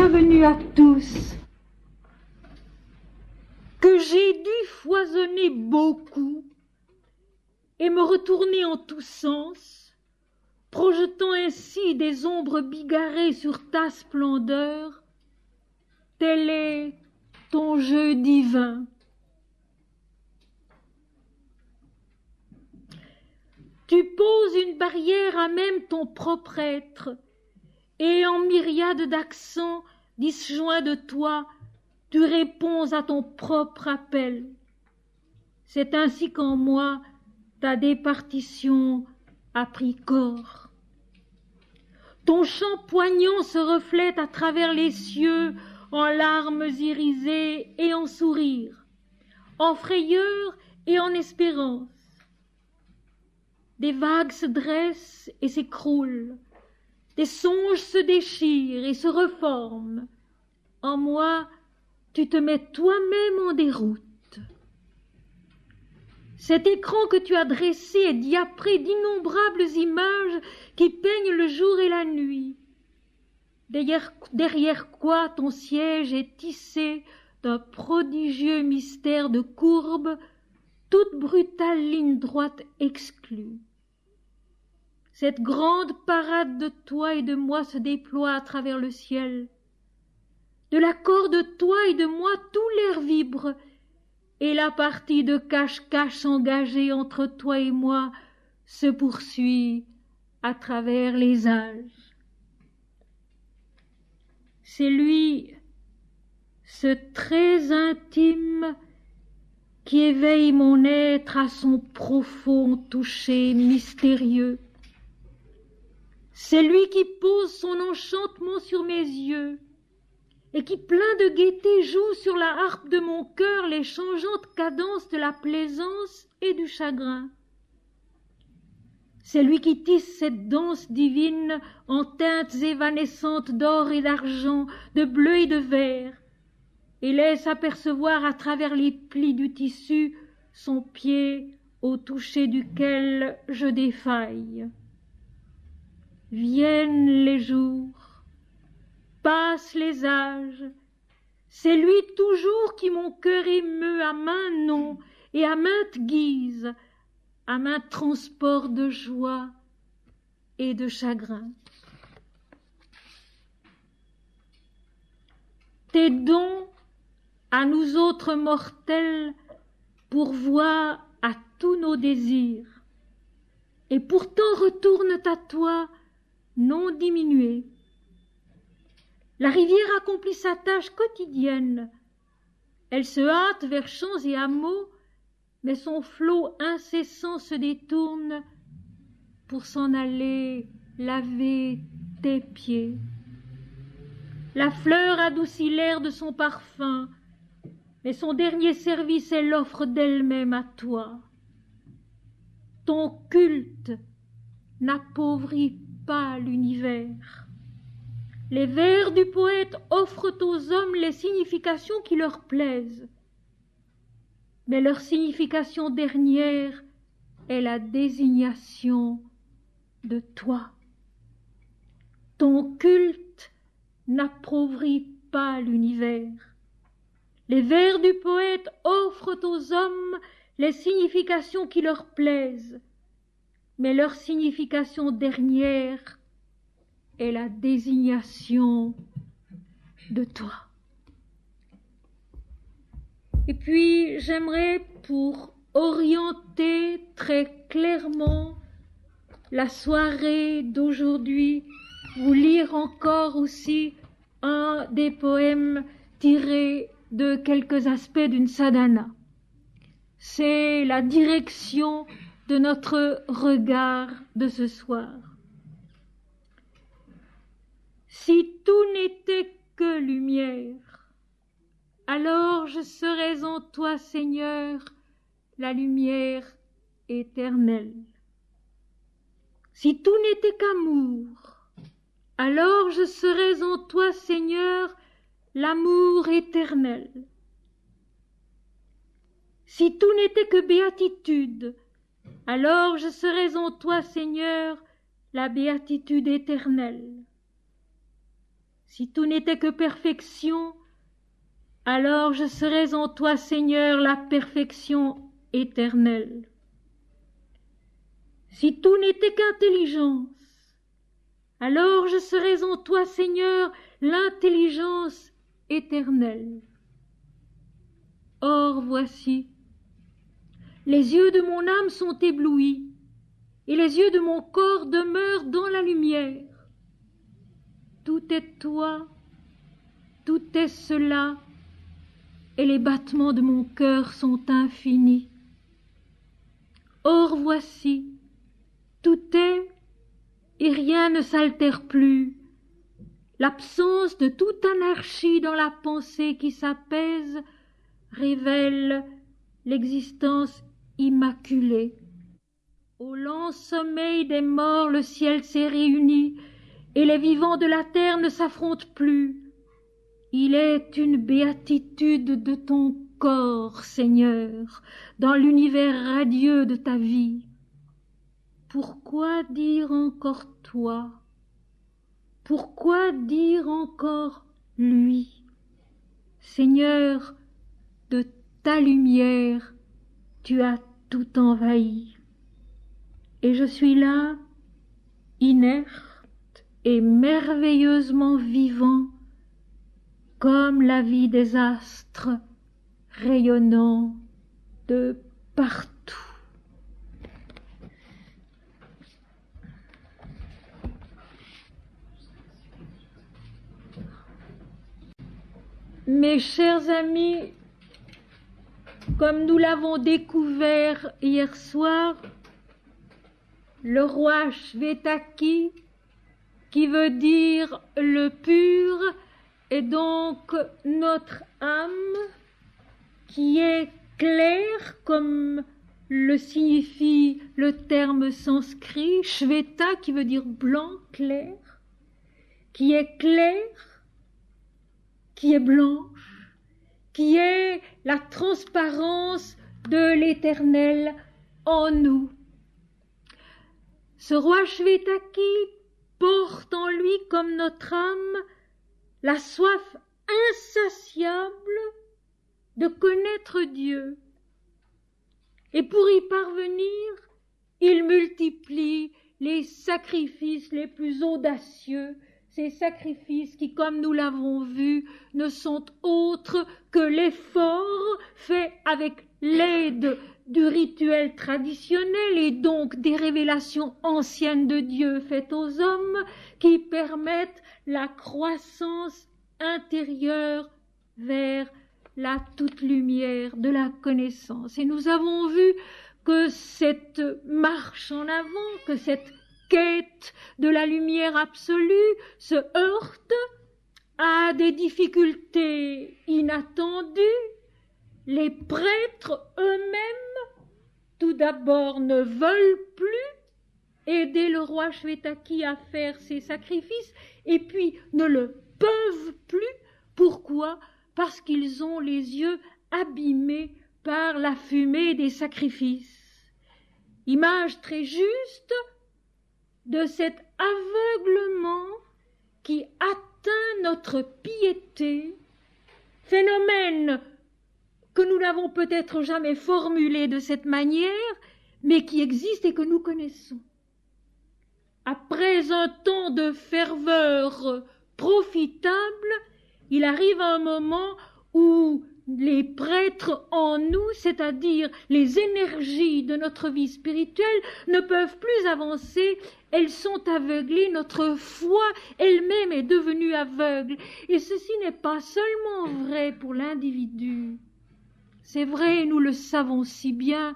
bienvenue à tous, que j'ai dû foisonner beaucoup et me retourner en tous sens, projetant ainsi des ombres bigarrées sur ta splendeur, tel est ton jeu divin. Tu poses une barrière à même ton propre être, et en myriades d'accents disjoints de toi, tu réponds à ton propre appel. C'est ainsi qu'en moi, ta départition a pris corps. Ton chant poignant se reflète à travers les cieux en larmes irisées et en sourires, en frayeur et en espérance. Des vagues se dressent et s'écroulent, des songes se déchirent et se reforment. En moi, tu te mets toi-même en déroute. Cet écran que tu as dressé est diapré d'innombrables images qui peignent le jour et la nuit. Derrière quoi ton siège est tissé d'un prodigieux mystère de courbes, toute brutale ligne droite exclue. Cette grande parade de toi et de moi se déploie à travers le ciel. De l'accord de toi et de moi, tout l'air vibre, et la partie de cache-cache engagée entre toi et moi se poursuit à travers les âges. C'est lui, ce très intime, qui éveille mon être à son profond toucher mystérieux. C'est lui qui pose son enchantement sur mes yeux et qui, plein de gaieté, joue sur la harpe de mon cœur les changeantes cadences de la plaisance et du chagrin. C'est lui qui tisse cette danse divine en teintes évanescentes d'or et d'argent, de bleu et de vert, et laisse apercevoir à travers les plis du tissu son pied au toucher duquel je défaille. Viennent les jours, passent les âges, c'est lui toujours qui mon cœur émeut à maints noms et à maintes guises, à maints transports de joie et de chagrin. Tes dons à nous autres mortels pourvoient à tous nos désirs, et pourtant retournent à toi non diminués. La rivière accomplit sa tâche quotidienne. Elle se hâte vers champs et hameaux, mais son flot incessant se détourne pour s'en aller laver tes pieds. La fleur adoucit l'air de son parfum, mais son dernier service est l'offre d'elle-même à toi. Ton culte n'appauvrit pas l'univers. Les vers du poète offrent aux hommes les significations qui leur plaisent, mais leur signification dernière est la désignation de toi. Ton culte n'appauvrit pas l'univers. Les vers du poète offrent aux hommes les significations qui leur plaisent, mais leur signification dernière est la désignation de toi. Et puis, j'aimerais, pour orienter très clairement la soirée d'aujourd'hui, vous lire encore aussi un des poèmes tirés de quelques aspects d'une sadhana. C'est la direction de notre regard de ce soir. Si tout n'était que lumière, alors je serais en toi, Seigneur, la lumière éternelle. Si tout n'était qu'amour, alors je serais en toi, Seigneur, l'amour éternel. Si tout n'était que béatitude, alors je serais en toi, Seigneur, la béatitude éternelle. Si tout n'était que perfection, alors je serais en toi, Seigneur, la perfection éternelle. Si tout n'était qu'intelligence, alors je serais en toi, Seigneur, l'intelligence éternelle. Or, voici, les yeux de mon âme sont éblouis, et les yeux de mon corps demeurent dans la lumière. Tout est toi, tout est cela, et les battements de mon cœur sont infinis. Or, voici, tout est, et rien ne s'altère plus. L'absence de toute anarchie dans la pensée qui s'apaise révèle l'existence immaculée. Au lent sommeil des morts, le ciel s'est réuni, et les vivants de la terre ne s'affrontent plus. Il est une béatitude de ton corps, Seigneur, dans l'univers radieux de ta vie. Pourquoi dire encore toi? Pourquoi dire encore lui? Seigneur, de ta lumière, tu as tout envahi. Et je suis là, inerte et merveilleusement vivant, comme la vie des astres rayonnant de partout. Mes chers amis, comme nous l'avons découvert hier soir, le roi Shvetaki, qui veut dire le pur, est donc notre âme, qui est claire, comme le signifie le terme sanskrit, Shveta, qui veut dire blanc, clair, qui est claire, qui est blanche, qui est la transparence de l'Éternel en nous. Ce roi Shvetaki porte en lui, comme notre âme, la soif insatiable de connaître Dieu. Et pour y parvenir, il multiplie les sacrifices les plus audacieux, ces sacrifices qui, comme nous l'avons vu, ne sont autres que l'effort fait avec l'aide du rituel traditionnel et donc des révélations anciennes de Dieu faites aux hommes qui permettent la croissance intérieure vers la toute lumière de la connaissance. Et nous avons vu que cette marche en avant, que cette quête de la lumière absolue se heurte à des difficultés inattendues. Les prêtres eux-mêmes, tout d'abord, ne veulent plus aider le roi Shvetaki à faire ses sacrifices, et puis ne le peuvent plus. Pourquoi? Parce qu'ils ont les yeux abîmés par la fumée des sacrifices. Image très juste de cet aveuglement qui atteint notre piété, phénomène que nous n'avons peut-être jamais formulé de cette manière, mais qui existe et que nous connaissons. Après un temps de ferveur profitable, il arrive un moment où les prêtres en nous, c'est-à-dire les énergies de notre vie spirituelle, ne peuvent plus avancer, elles sont aveuglées, notre foi elle-même est devenue aveugle. Et ceci n'est pas seulement vrai pour l'individu, c'est vrai, nous le savons si bien,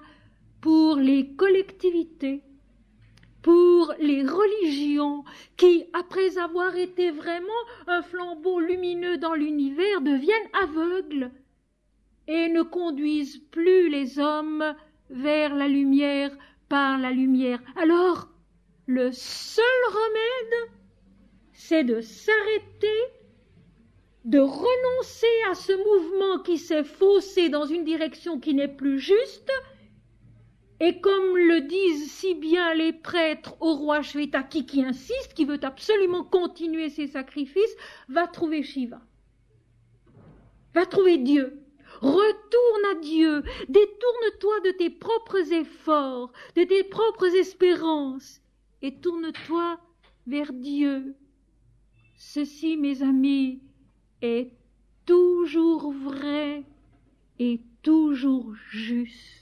pour les collectivités, pour les religions qui, après avoir été vraiment un flambeau lumineux dans l'univers, deviennent aveugles et ne conduisent plus les hommes vers la lumière par la lumière. Alors, le seul remède, c'est de s'arrêter, de renoncer à ce mouvement qui s'est faussé dans une direction qui n'est plus juste Et comme le disent si bien les prêtres au roi Shvetaki qui insiste, qui veut absolument continuer ses sacrifices, va trouver Shiva. Va trouver Dieu. Retourne à Dieu. Détourne-toi de tes propres efforts, de tes propres espérances, et tourne-toi vers Dieu. Ceci, mes amis, est toujours vrai et toujours juste.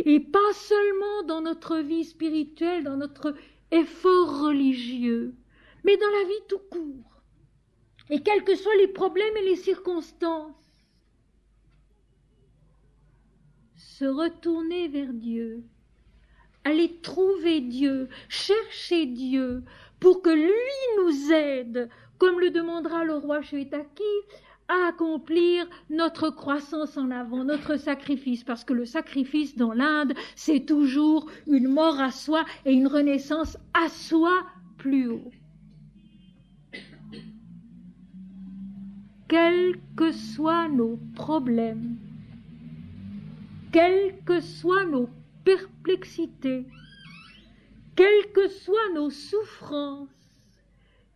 Et pas seulement dans notre vie spirituelle, dans notre effort religieux, mais dans la vie tout court. Et quels que soient les problèmes et les circonstances, se retourner vers Dieu, aller trouver Dieu, chercher Dieu, pour que lui nous aide, comme le demandera le roi Shvetaki, à accomplir notre croissance en avant, notre sacrifice, parce que le sacrifice dans l'Inde, c'est toujours une mort à soi et une renaissance à soi plus haut. Quels que soient nos problèmes, quelles que soient nos perplexités, quelles que soient nos souffrances,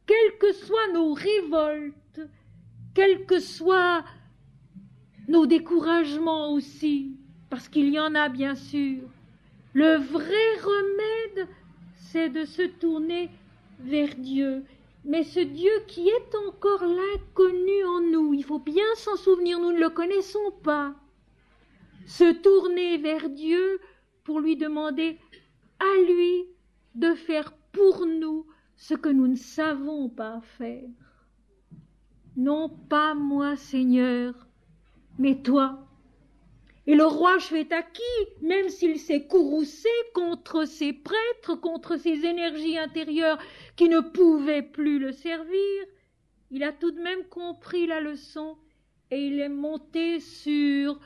quelles que soient nos révoltes, quels que soient nos découragements aussi, parce qu'il y en a bien sûr, le vrai remède, c'est de se tourner vers Dieu. Mais ce Dieu qui est encore l'inconnu en nous, il faut bien s'en souvenir, nous ne le connaissons pas. Se tourner vers Dieu pour lui demander à lui de faire pour nous ce que nous ne savons pas faire. Non pas moi, Seigneur, mais toi. Et le roi Shvetaki, même s'il s'est courroucé contre ses prêtres, contre ses énergies intérieures qui ne pouvaient plus le servir, il a tout de même compris la leçon et il est monté sur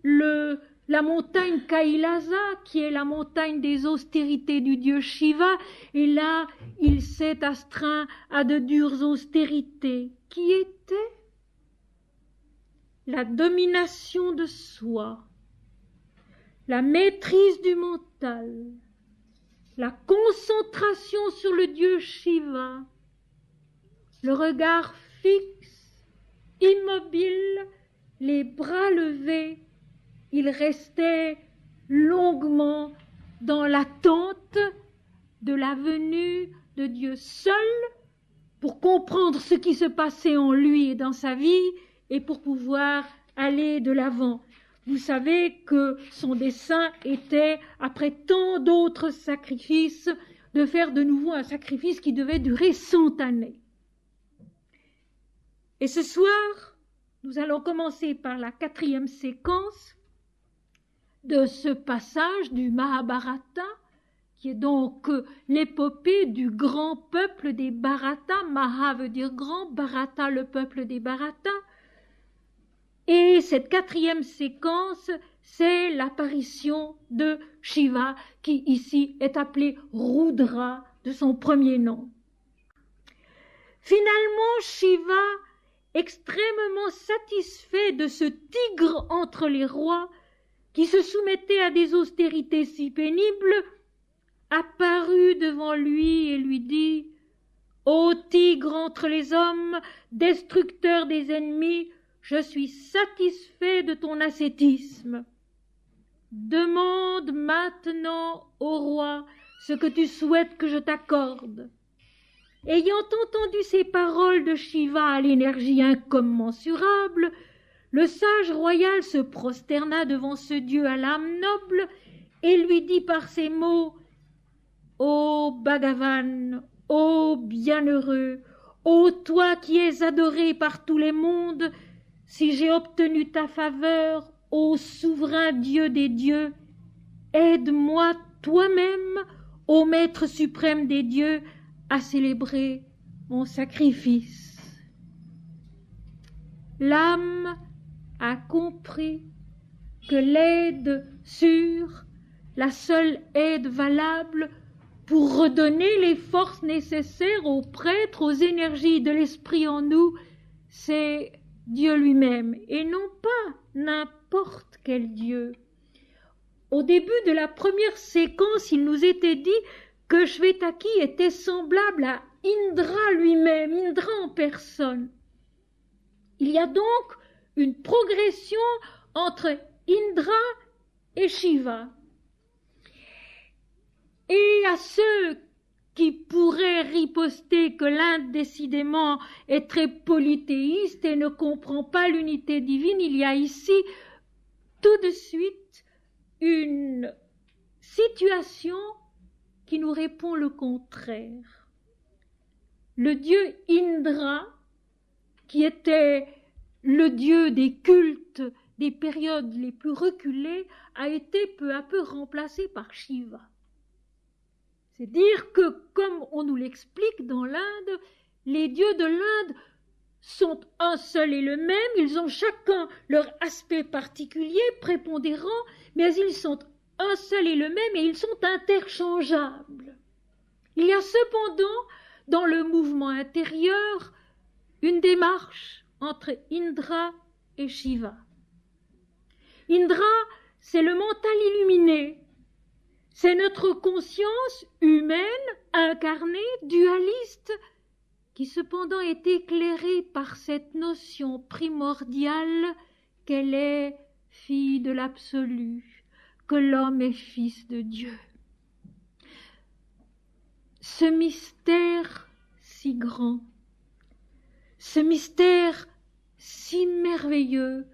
la montagne Kailasa, qui est la montagne des austérités du dieu Shiva, et là, il s'est astreint à de dures austérités, qui étaient la domination de soi, la maîtrise du mental, la concentration sur le dieu Shiva, le regard fixe, immobile, les bras levés. Il restait longuement dans l'attente de la venue de Dieu seul pour comprendre ce qui se passait en lui et dans sa vie et pour pouvoir aller de l'avant. Vous savez que son dessein était, après tant d'autres sacrifices, de faire de nouveau un sacrifice qui devait durer 100 années. Et ce soir, nous allons commencer par la 4e séquence de ce passage du Mahabharata, qui est donc l'épopée du grand peuple des Bharata. Maha veut dire grand, Bharata le peuple des Bharata. Et cette 4e séquence, c'est l'apparition de Shiva, qui ici est appelé Rudra, de son premier nom. Finalement, Shiva, extrêmement satisfait de ce tigre entre les rois, qui se soumettait à des austérités si pénibles, apparut devant lui et lui dit « Ô tigre entre les hommes, destructeur des ennemis, je suis satisfait de ton ascétisme. Demande maintenant au roi ce que tu souhaites que je t'accorde. » Ayant entendu ces paroles de Shiva à l'énergie incommensurable, le sage royal se prosterna devant ce Dieu à l'âme noble et lui dit par ces mots « Ô Bhagavan, ô bienheureux, ô toi qui es adoré par tous les mondes, si j'ai obtenu ta faveur, ô souverain Dieu des dieux, aide-moi toi-même, ô Maître suprême des dieux, à célébrer mon sacrifice. » L'âme a compris que l'aide sûre, la seule aide valable pour redonner les forces nécessaires aux prêtres, aux énergies de l'esprit en nous, c'est Dieu lui-même, et non pas n'importe quel Dieu. Au début de la première séquence, il nous était dit que Shvetaki était semblable à Indra lui-même, Indra en personne. Il y a donc une progression entre Indra et Shiva. Et à ceux qui pourraient riposter que l'Inde décidément est très polythéiste et ne comprend pas l'unité divine, il y a ici tout de suite une situation qui nous répond le contraire. Le dieu Indra, qui était le dieu des cultes des périodes les plus reculées, a été peu à peu remplacé par Shiva. C'est dire que, comme on nous l'explique dans l'Inde, les dieux de l'Inde sont un seul et le même, ils ont chacun leur aspect particulier, prépondérant, mais ils sont un seul et le même et ils sont interchangeables. Il y a cependant, dans le mouvement intérieur, une démarche entre Indra et Shiva. Indra, c'est le mental illuminé. C'est notre conscience humaine, incarnée, dualiste, qui cependant est éclairée par cette notion primordiale qu'elle est fille de l'absolu, que l'homme est fils de Dieu. Ce mystère si grand, ce mystère si merveilleux,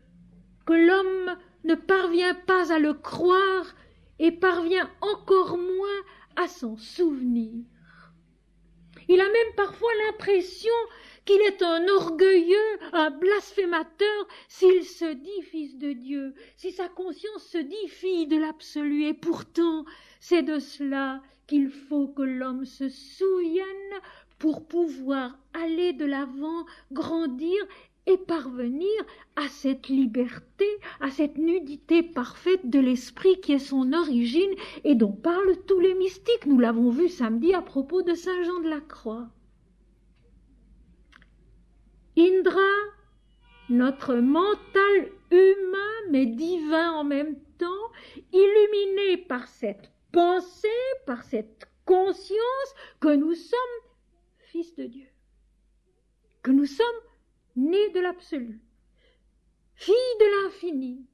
que l'homme ne parvient pas à le croire et parvient encore moins à s'en souvenir. Il a même parfois l'impression qu'il est un orgueilleux, un blasphémateur, s'il se dit fils de Dieu, si sa conscience se dit fille de l'absolu. Et pourtant, c'est de cela qu'il faut que l'homme se souvienne pour pouvoir aller de l'avant, grandir et parvenir à cette liberté, à cette nudité parfaite de l'esprit qui est son origine et dont parlent tous les mystiques. Nous l'avons vu samedi à propos de Saint Jean de la Croix. Indra, notre mental humain mais divin en même temps, illuminé par cette pensée, par cette conscience que nous sommes fils de Dieu, que nous sommes nés de l'absolu, filles de l'infini,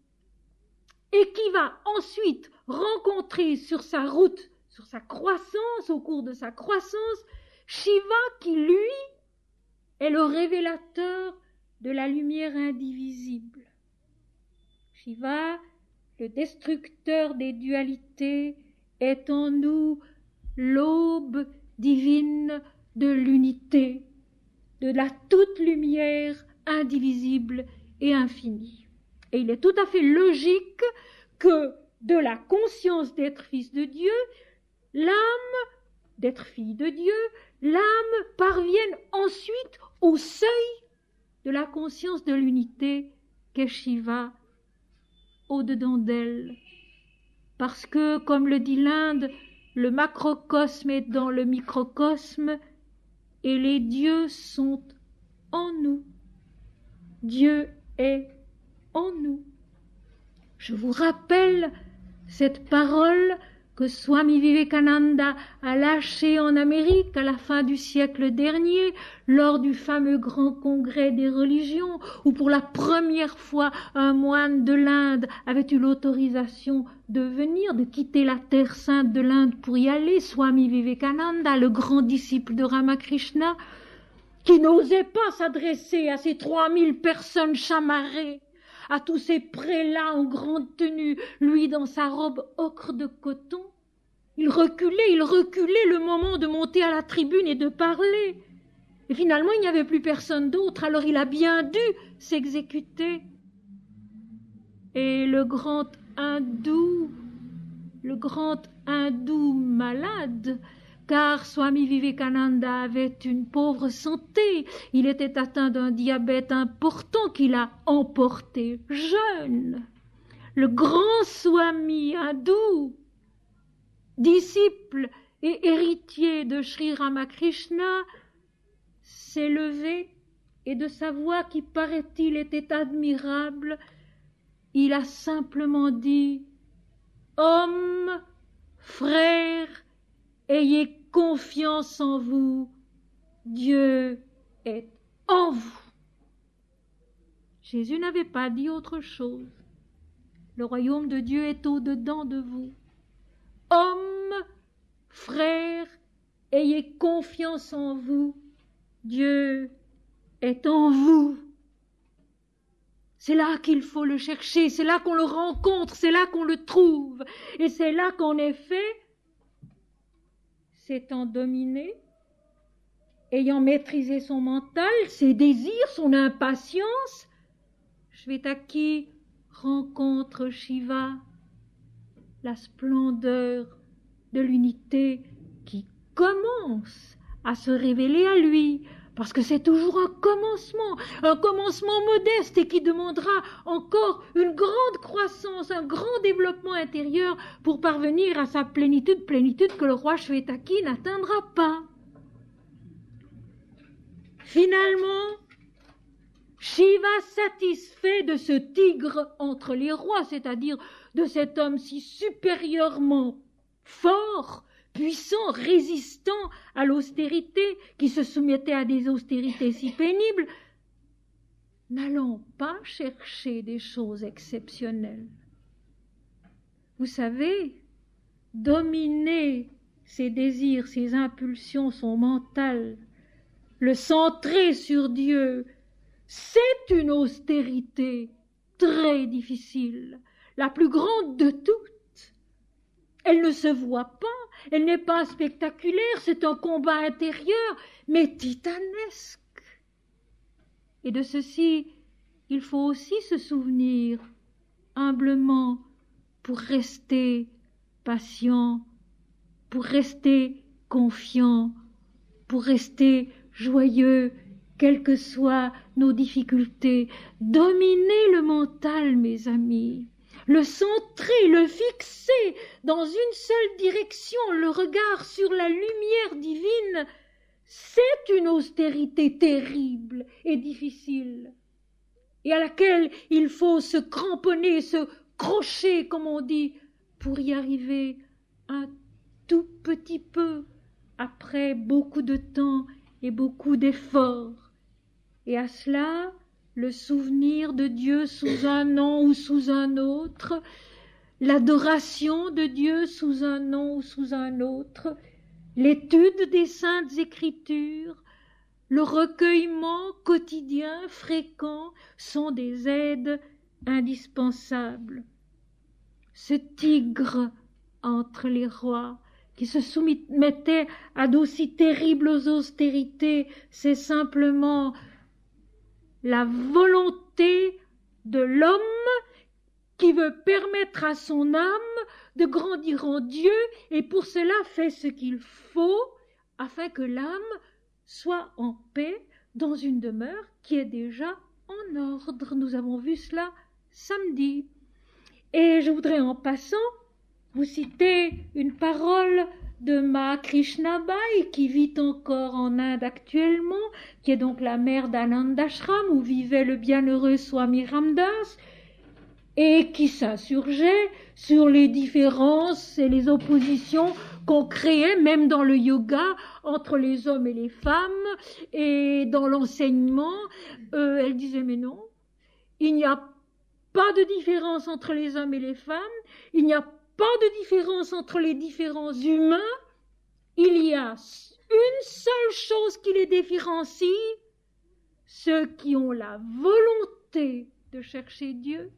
et qui va ensuite rencontrer sur sa route, sur sa croissance, au cours de sa croissance, Shiva qui, lui, est le révélateur de la lumière indivisible. Shiva, le destructeur des dualités, est en nous l'aube divine de l'unité, de la toute lumière indivisible et infinie. Et il est tout à fait logique que de la conscience d'être fils de Dieu, l'âme, d'être fille de Dieu, l'âme parvienne ensuite au seuil de la conscience de l'unité qu'est Shiva au-dedans d'elle. Parce que, comme le dit l'Inde, le macrocosme est dans le microcosme et les dieux sont en nous. Dieu est en nous. Je vous rappelle cette parole que Swami Vivekananda a lâchée en Amérique à la fin du siècle dernier, lors du fameux grand congrès des religions, où pour la première fois un moine de l'Inde avait eu l'autorisation de venir, de quitter la terre sainte de l'Inde pour y aller, Swami Vivekananda, le grand disciple de Ramakrishna, qui n'osait pas s'adresser à ces 3000 personnes chamarrées, à tous ces prélats en grande tenue, lui dans sa robe ocre de coton. Il reculait le moment de monter à la tribune et de parler. Et finalement, il n'y avait plus personne d'autre, alors il a bien dû s'exécuter. Et le grand hindou malade, car Swami Vivekananda avait une pauvre santé, il était atteint d'un diabète important qu'il a emporté jeune. Le grand Swami hindou, disciple et héritier de Sri Ramakrishna, s'est levé et de sa voix qui, paraît-il, était admirable, il a simplement dit Hommes, frères, ayez confiance en vous, Dieu est en vous. Jésus n'avait pas dit autre chose. Le royaume de Dieu est au-dedans de vous. Hommes, frères, ayez confiance en vous, Dieu est en vous. C'est là qu'il faut le chercher, c'est là qu'on le rencontre, c'est là qu'on le trouve. Et c'est là qu'en effet, s'étant dominé, ayant maîtrisé son mental, ses désirs, son impatience, Shvetaki rencontre Shiva, la splendeur de l'unité qui commence à se révéler à lui, parce que c'est toujours un commencement modeste et qui demandera encore une grande croissance, un grand développement intérieur pour parvenir à sa plénitude que le roi Shvetaki n'atteindra pas. Finalement, Shiva, satisfait de ce tigre entre les rois, c'est-à-dire de cet homme si supérieurement fort, puissant, résistant à l'austérité, qui se soumettait à des austérités si pénibles, n'allant pas chercher des choses exceptionnelles. Vous savez, dominer ses désirs, ses impulsions, son mental, le centrer sur Dieu, c'est une austérité très difficile, la plus grande de toutes. Elle ne se voit pas, elle n'est pas spectaculaire, c'est un combat intérieur, mais titanesque. Et de ceci, il faut aussi se souvenir humblement pour rester patient, pour rester confiant, pour rester joyeux, quelles que soient nos difficultés. Dominer le mental, mes amis, le centrer, le fixer dans une seule direction, le regard sur la lumière divine, c'est une austérité terrible et difficile, et à laquelle il faut se cramponner, se crocher, comme on dit, pour y arriver un tout petit peu, après beaucoup de temps et beaucoup d'efforts. Et à cela, le souvenir de Dieu sous un nom ou sous un autre, l'adoration de Dieu sous un nom ou sous un autre, l'étude des saintes écritures, le recueillement quotidien, fréquent, sont des aides indispensables. Ce tigre entre les rois, qui se soumettait à d'aussi terribles austérités, c'est simplement la volonté de l'homme qui veut permettre à son âme de grandir en Dieu et pour cela fait ce qu'il faut afin que l'âme soit en paix dans une demeure qui est déjà en ordre. Nous avons vu cela samedi. Et je voudrais en passant vous citer une parole de Ma Krishnabai, qui vit encore en Inde actuellement, qui est donc la mère d'Anandashram, où vivait le bienheureux Swami Ramdas, et qui s'insurgeait sur les différences et les oppositions qu'on créait, même dans le yoga, entre les hommes et les femmes, et dans l'enseignement. Elle disait, mais non, il n'y a pas de différence entre les hommes et les femmes, il n'y a pas de différence entre les différents humains, il y a une seule chose qui les différencie, ceux qui ont la volonté de chercher Dieu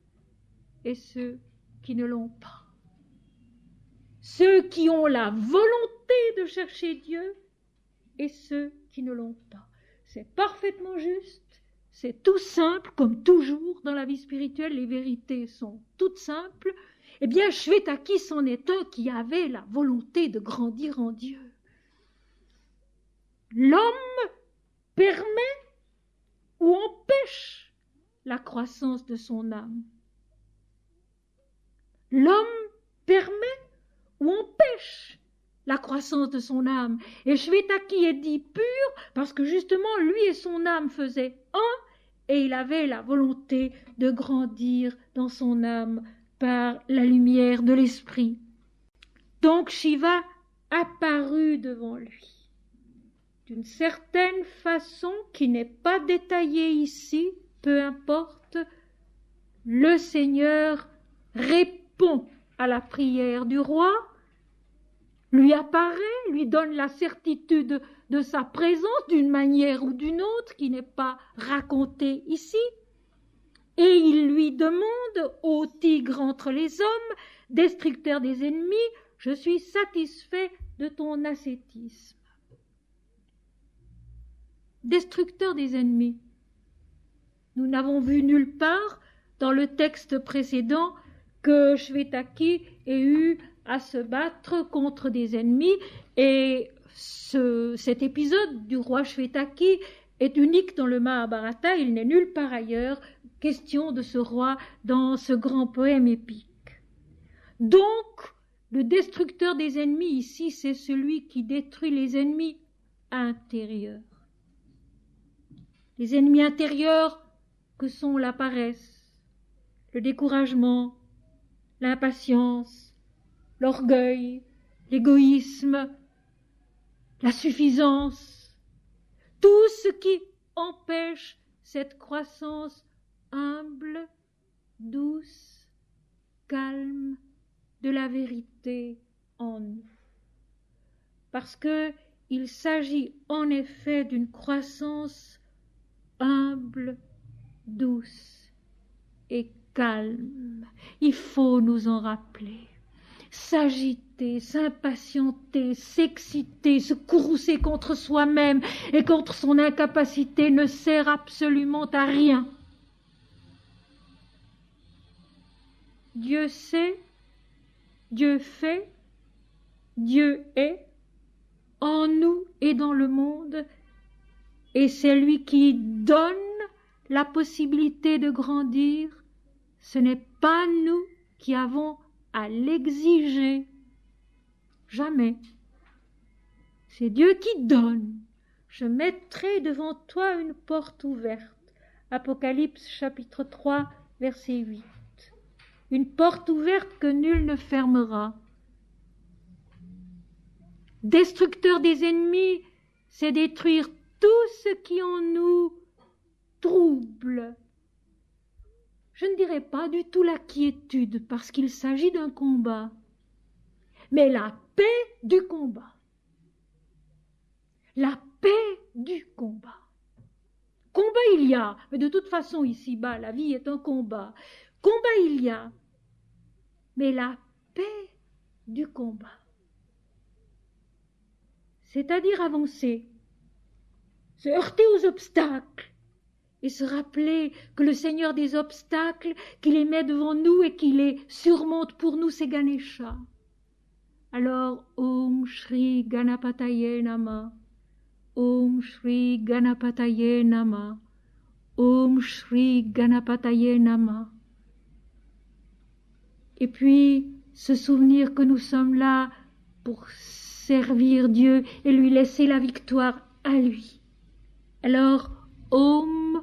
et ceux qui ne l'ont pas. Ceux qui ont la volonté de chercher Dieu et ceux qui ne l'ont pas. C'est parfaitement juste, c'est tout simple, comme toujours dans la vie spirituelle, les vérités sont toutes simples. Eh bien, Shvetaki c'en est un qui avait la volonté de grandir en Dieu. L'homme permet ou empêche la croissance de son âme. L'homme permet ou empêche la croissance de son âme. Et Shvetaki est dit pur parce que justement, lui et son âme faisaient un et il avait la volonté de grandir dans son âme par la lumière de l'esprit. Donc Shiva apparut devant lui. D'une certaine façon qui n'est pas détaillée ici, peu importe, le Seigneur répond à la prière du roi, lui apparaît, lui donne la certitude de sa présence d'une manière ou d'une autre qui n'est pas racontée ici, et il lui demande, ô tigre entre les hommes, destructeur des ennemis, je suis satisfait de ton ascétisme. Destructeur des ennemis. Nous n'avons vu nulle part dans le texte précédent que Shvetaki ait eu à se battre contre des ennemis, et cet épisode du roi Shvetaki est unique dans le Mahabharata. Il n'est nulle part ailleurs question de ce roi dans ce grand poème épique. Donc, le destructeur des ennemis ici, c'est celui qui détruit les ennemis intérieurs. Les ennemis intérieurs que sont la paresse, le découragement, l'impatience, l'orgueil, l'égoïsme, la suffisance, tout ce qui empêche cette croissance humble, douce, calme de la vérité en nous. Parce qu'il s'agit en effet d'une croissance humble, douce et calme. Il faut nous en rappeler. S'agiter, s'impatienter, s'exciter, se courroucer contre soi-même et contre son incapacité ne sert absolument à rien. Dieu sait, Dieu fait, Dieu est en nous et dans le monde, et c'est lui qui donne la possibilité de grandir. Ce n'est pas nous qui avons à l'exiger. Jamais. C'est Dieu qui donne. Je mettrai devant toi une porte ouverte. Apocalypse chapitre 3, verset 8. Une porte ouverte que nul ne fermera. Destructeur des ennemis, c'est détruire tout ce qui en nous trouble. Je ne dirais pas du tout la quiétude, parce qu'il s'agit d'un combat, mais la paix du combat. La paix du combat. Combat il y a, mais de toute façon ici-bas, la vie est un combat. Combat il y a, mais la paix du combat. C'est-à-dire avancer, se heurter aux obstacles et se rappeler que le Seigneur des obstacles, qui les met devant nous et qui les surmonte pour nous, c'est Ganesha. Alors, Om Shri Ganapataye Nama, Om Shri Ganapataye Nama, Om Shri Ganapataye Nama. Et puis, se souvenir que nous sommes là pour servir Dieu et lui laisser la victoire à lui. Alors, Om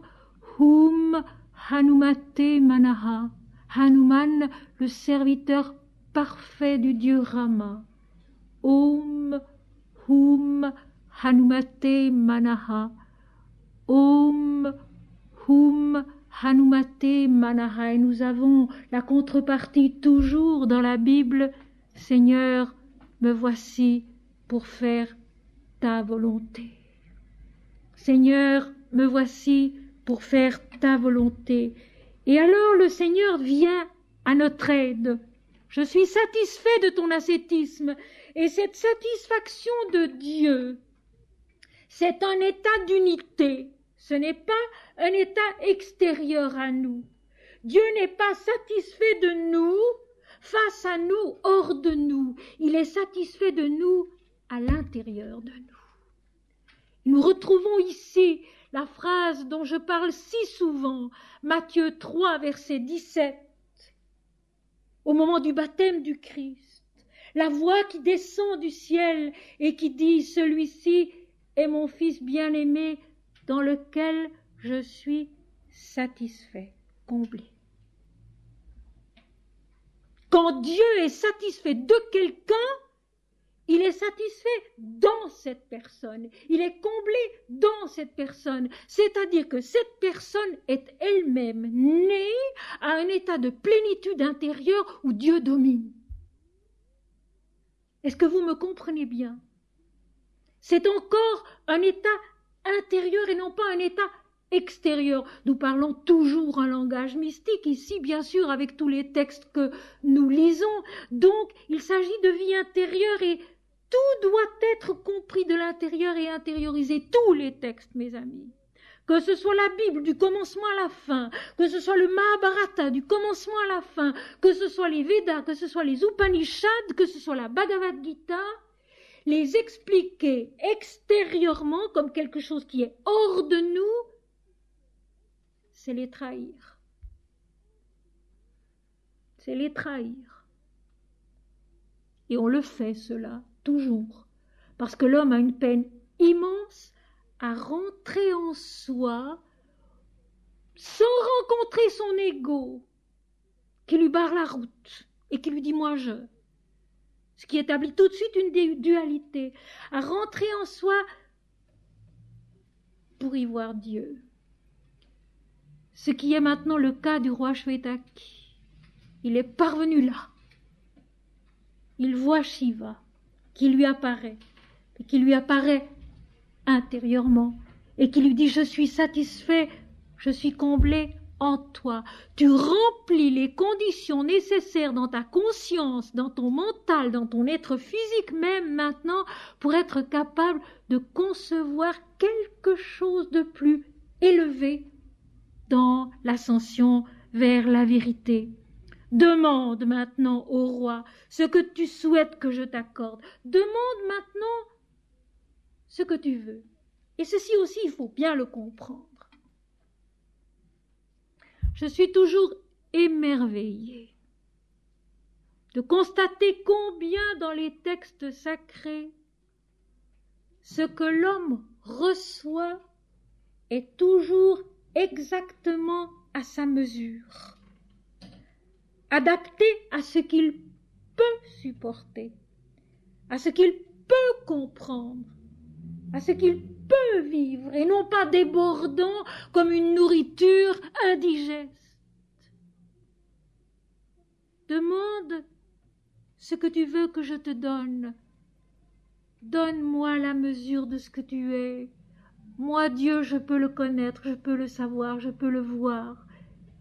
Hum Hanumate Manaha, Hanuman, le serviteur parfait du Dieu Rama. Om Hum Hanumate Manaha, Om Hum Hanumate Manaha. Et nous avons la contrepartie toujours dans la Bible. Seigneur, me voici pour faire ta volonté. Seigneur, me voici pour faire ta volonté. Et alors le Seigneur vient à notre aide. Je suis satisfait de ton ascétisme. Et cette satisfaction de Dieu, c'est un état d'unité. Ce n'est pas un état extérieur à nous. Dieu n'est pas satisfait de nous, face à nous, hors de nous. Il est satisfait de nous à l'intérieur de nous. Nous retrouvons ici la phrase dont je parle si souvent, Matthieu 3, verset 17, au moment du baptême du Christ, la voix qui descend du ciel et qui dit « Celui-ci est mon Fils bien-aimé dans lequel je suis satisfait, comblé ». Quand Dieu est satisfait de quelqu'un, il est satisfait dans cette personne. Il est comblé dans cette personne. C'est-à-dire que cette personne est elle-même née à un état de plénitude intérieure où Dieu domine. Est-ce que vous me comprenez bien? C'est encore un état intérieur et non pas un état extérieur. Nous parlons toujours un langage mystique ici, bien sûr, avec tous les textes que nous lisons. Donc, il s'agit de vie intérieure et tout doit être compris de l'intérieur et intériorisé. Tous les textes, mes amis. Que ce soit la Bible du commencement à la fin, que ce soit le Mahabharata du commencement à la fin, que ce soit les Védas, que ce soit les Upanishads, que ce soit la Bhagavad Gita, les expliquer extérieurement comme quelque chose qui est hors de nous, c'est les trahir. C'est les trahir. Et on le fait, cela, toujours. Parce que l'homme a une peine immense à rentrer en soi sans rencontrer son ego qui lui barre la route et qui lui dit « moi je ». Ce qui établit tout de suite une dualité. À rentrer en soi pour y voir Dieu. Ce qui est maintenant le cas du roi Shvetaki. Il est parvenu là. Il voit Shiva qui lui apparaît, et qui lui apparaît intérieurement, et qui lui dit « Je suis satisfait, je suis comblé en toi. Tu remplis les conditions nécessaires dans ta conscience, dans ton mental, dans ton être physique même maintenant, pour être capable de concevoir quelque chose de plus élevé dans l'ascension vers la vérité. Demande maintenant au roi ce que tu souhaites que je t'accorde. Demande maintenant ce que tu veux. Et ceci aussi, il faut bien le comprendre. Je suis toujours émerveillée de constater combien dans les textes sacrés, ce que l'homme reçoit est toujours exactement à sa mesure, adapté à ce qu'il peut supporter, à ce qu'il peut comprendre, à ce qu'il peut vivre, et non pas débordant comme une nourriture indigeste. Demande ce que tu veux que je te donne. Donne-moi la mesure de ce que tu es. Moi, Dieu, je peux le connaître, je peux le savoir, je peux le voir.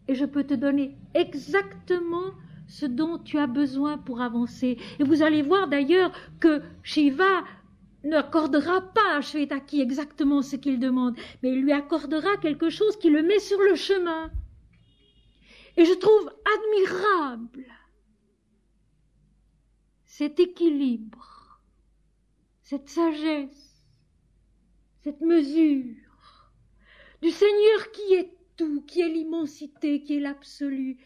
Et je peux te donner exactement ce dont tu as besoin pour avancer. Et vous allez voir d'ailleurs que Shiva n'accordera pas à Shvetaki exactement ce qu'il demande, mais il lui accordera quelque chose qui le met sur le chemin. Et je trouve admirable cet équilibre, cette sagesse, cette mesure du Seigneur qui est tout, qui est l'immensité, qui est l'absolu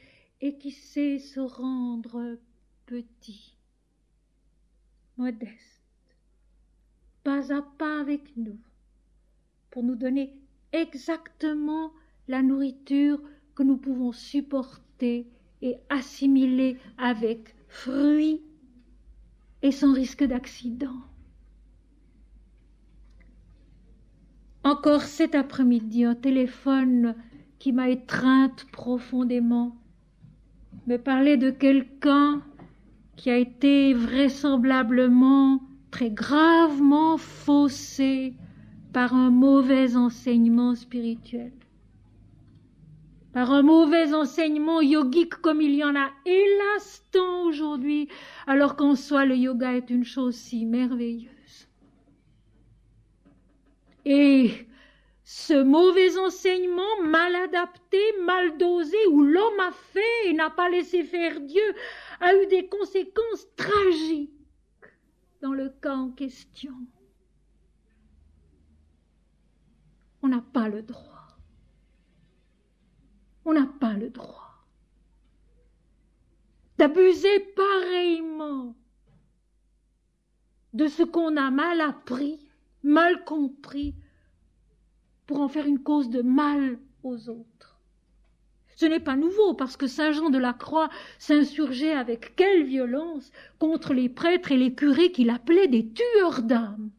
et qui sait se rendre petit, modeste, pas à pas avec nous, pour nous donner exactement la nourriture que nous pouvons supporter et assimiler avec fruit et sans risque d'accident. Encore cet après-midi, un téléphone qui m'a étreinte profondément me parlait de quelqu'un qui a été vraisemblablement très gravement faussé par un mauvais enseignement spirituel, par un mauvais enseignement yogique comme il y en a hélas tant aujourd'hui, alors qu'en soi le yoga est une chose si merveilleuse. Et ce mauvais enseignement mal adapté, mal dosé, où l'homme a fait et n'a pas laissé faire Dieu, a eu des conséquences tragiques dans le cas en question. On n'a pas le droit. On n'a pas le droit d'abuser pareillement de ce qu'on a mal appris, mal compris, pour en faire une cause de mal aux autres. Ce n'est pas nouveau, parce que saint Jean de la Croix s'insurgeait avec quelle violence contre les prêtres et les curés qu'il appelait des tueurs d'âmes,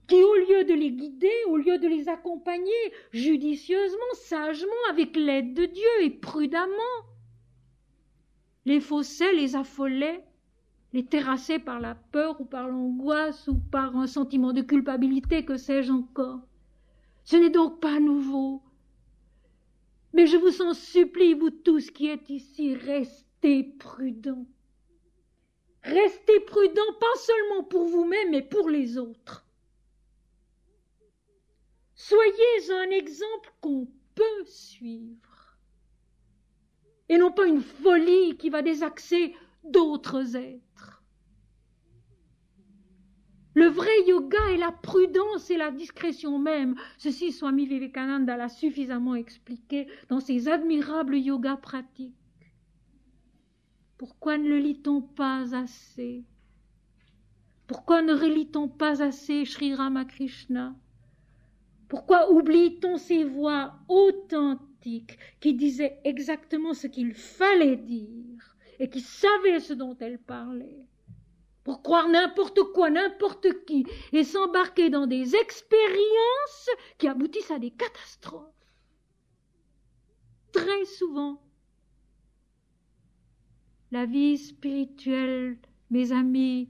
qui, au lieu de les guider, au lieu de les accompagner judicieusement, sagement, avec l'aide de Dieu et prudemment, les faussaient, les affolaient, les terrassaient par la peur ou par l'angoisse ou par un sentiment de culpabilité, que sais-je encore. Ce n'est donc pas nouveau. Mais je vous en supplie, vous tous qui êtes ici, restez prudents. Restez prudents, pas seulement pour vous-même, mais pour les autres. Soyez un exemple qu'on peut suivre, et non pas une folie qui va désaxer d'autres êtres. Le vrai yoga est la prudence et la discrétion même. Ceci, Swami Vivekananda l'a suffisamment expliqué dans ses admirables yoga pratiques. Pourquoi ne le lit-on pas assez? Pourquoi ne relit-on pas assez Sri Ramakrishna? Pourquoi oublie-t-on ces voix authentiques qui disaient exactement ce qu'il fallait dire et qui savaient ce dont elles parlaient? Pour croire n'importe quoi, n'importe qui, et s'embarquer dans des expériences qui aboutissent à des catastrophes. Très souvent, la vie spirituelle, mes amis,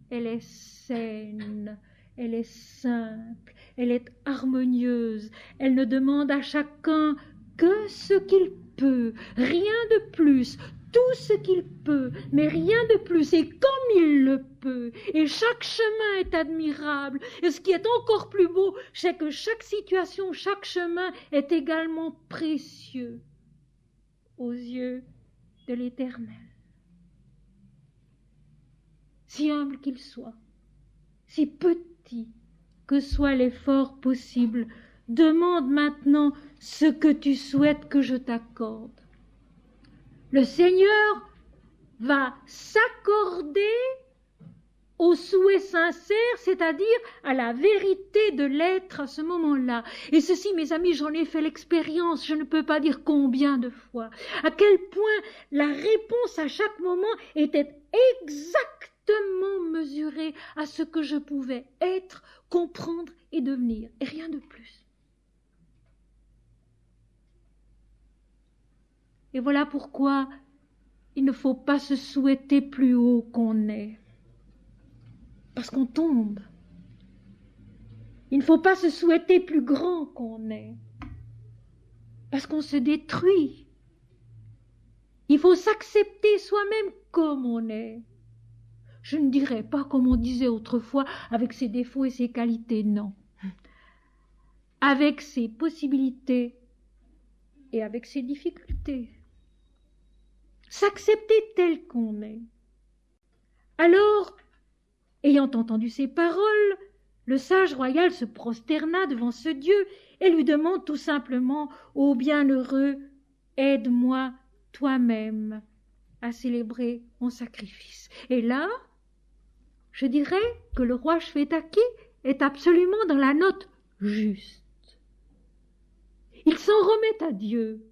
elle est saine, elle est simple, elle est harmonieuse, elle ne demande à chacun que ce qu'il peut, rien de plus, tout ce qu'il peut, mais rien de plus, et comme il le peut. Et chaque chemin est admirable. Et ce qui est encore plus beau, c'est que chaque situation, chaque chemin est également précieux aux yeux de l'Éternel. Si humble qu'il soit, si petit que soit l'effort possible, demande maintenant ce que tu souhaites que je t'accorde. Le Seigneur va s'accorder au souhait sincère, c'est-à-dire à la vérité de l'être à ce moment-là. Et ceci, mes amis, j'en ai fait l'expérience, je ne peux pas dire combien de fois, à quel point la réponse à chaque moment était exactement mesurée à ce que je pouvais être, comprendre et devenir, et rien de plus. Et voilà pourquoi il ne faut pas se souhaiter plus haut qu'on est, parce qu'on tombe. Il ne faut pas se souhaiter plus grand qu'on est, parce qu'on se détruit. Il faut s'accepter soi-même comme on est. Je ne dirais pas comme on disait autrefois, avec ses défauts et ses qualités, non. Avec ses possibilités et avec ses difficultés. S'accepter tel qu'on est. Alors, ayant entendu ces paroles, le sage royal se prosterna devant ce Dieu et lui demande tout simplement « Ô bienheureux, aide-moi toi-même à célébrer mon sacrifice. » Et là, je dirais que le roi Shvetaki est absolument dans la note juste. Il s'en remet à Dieu.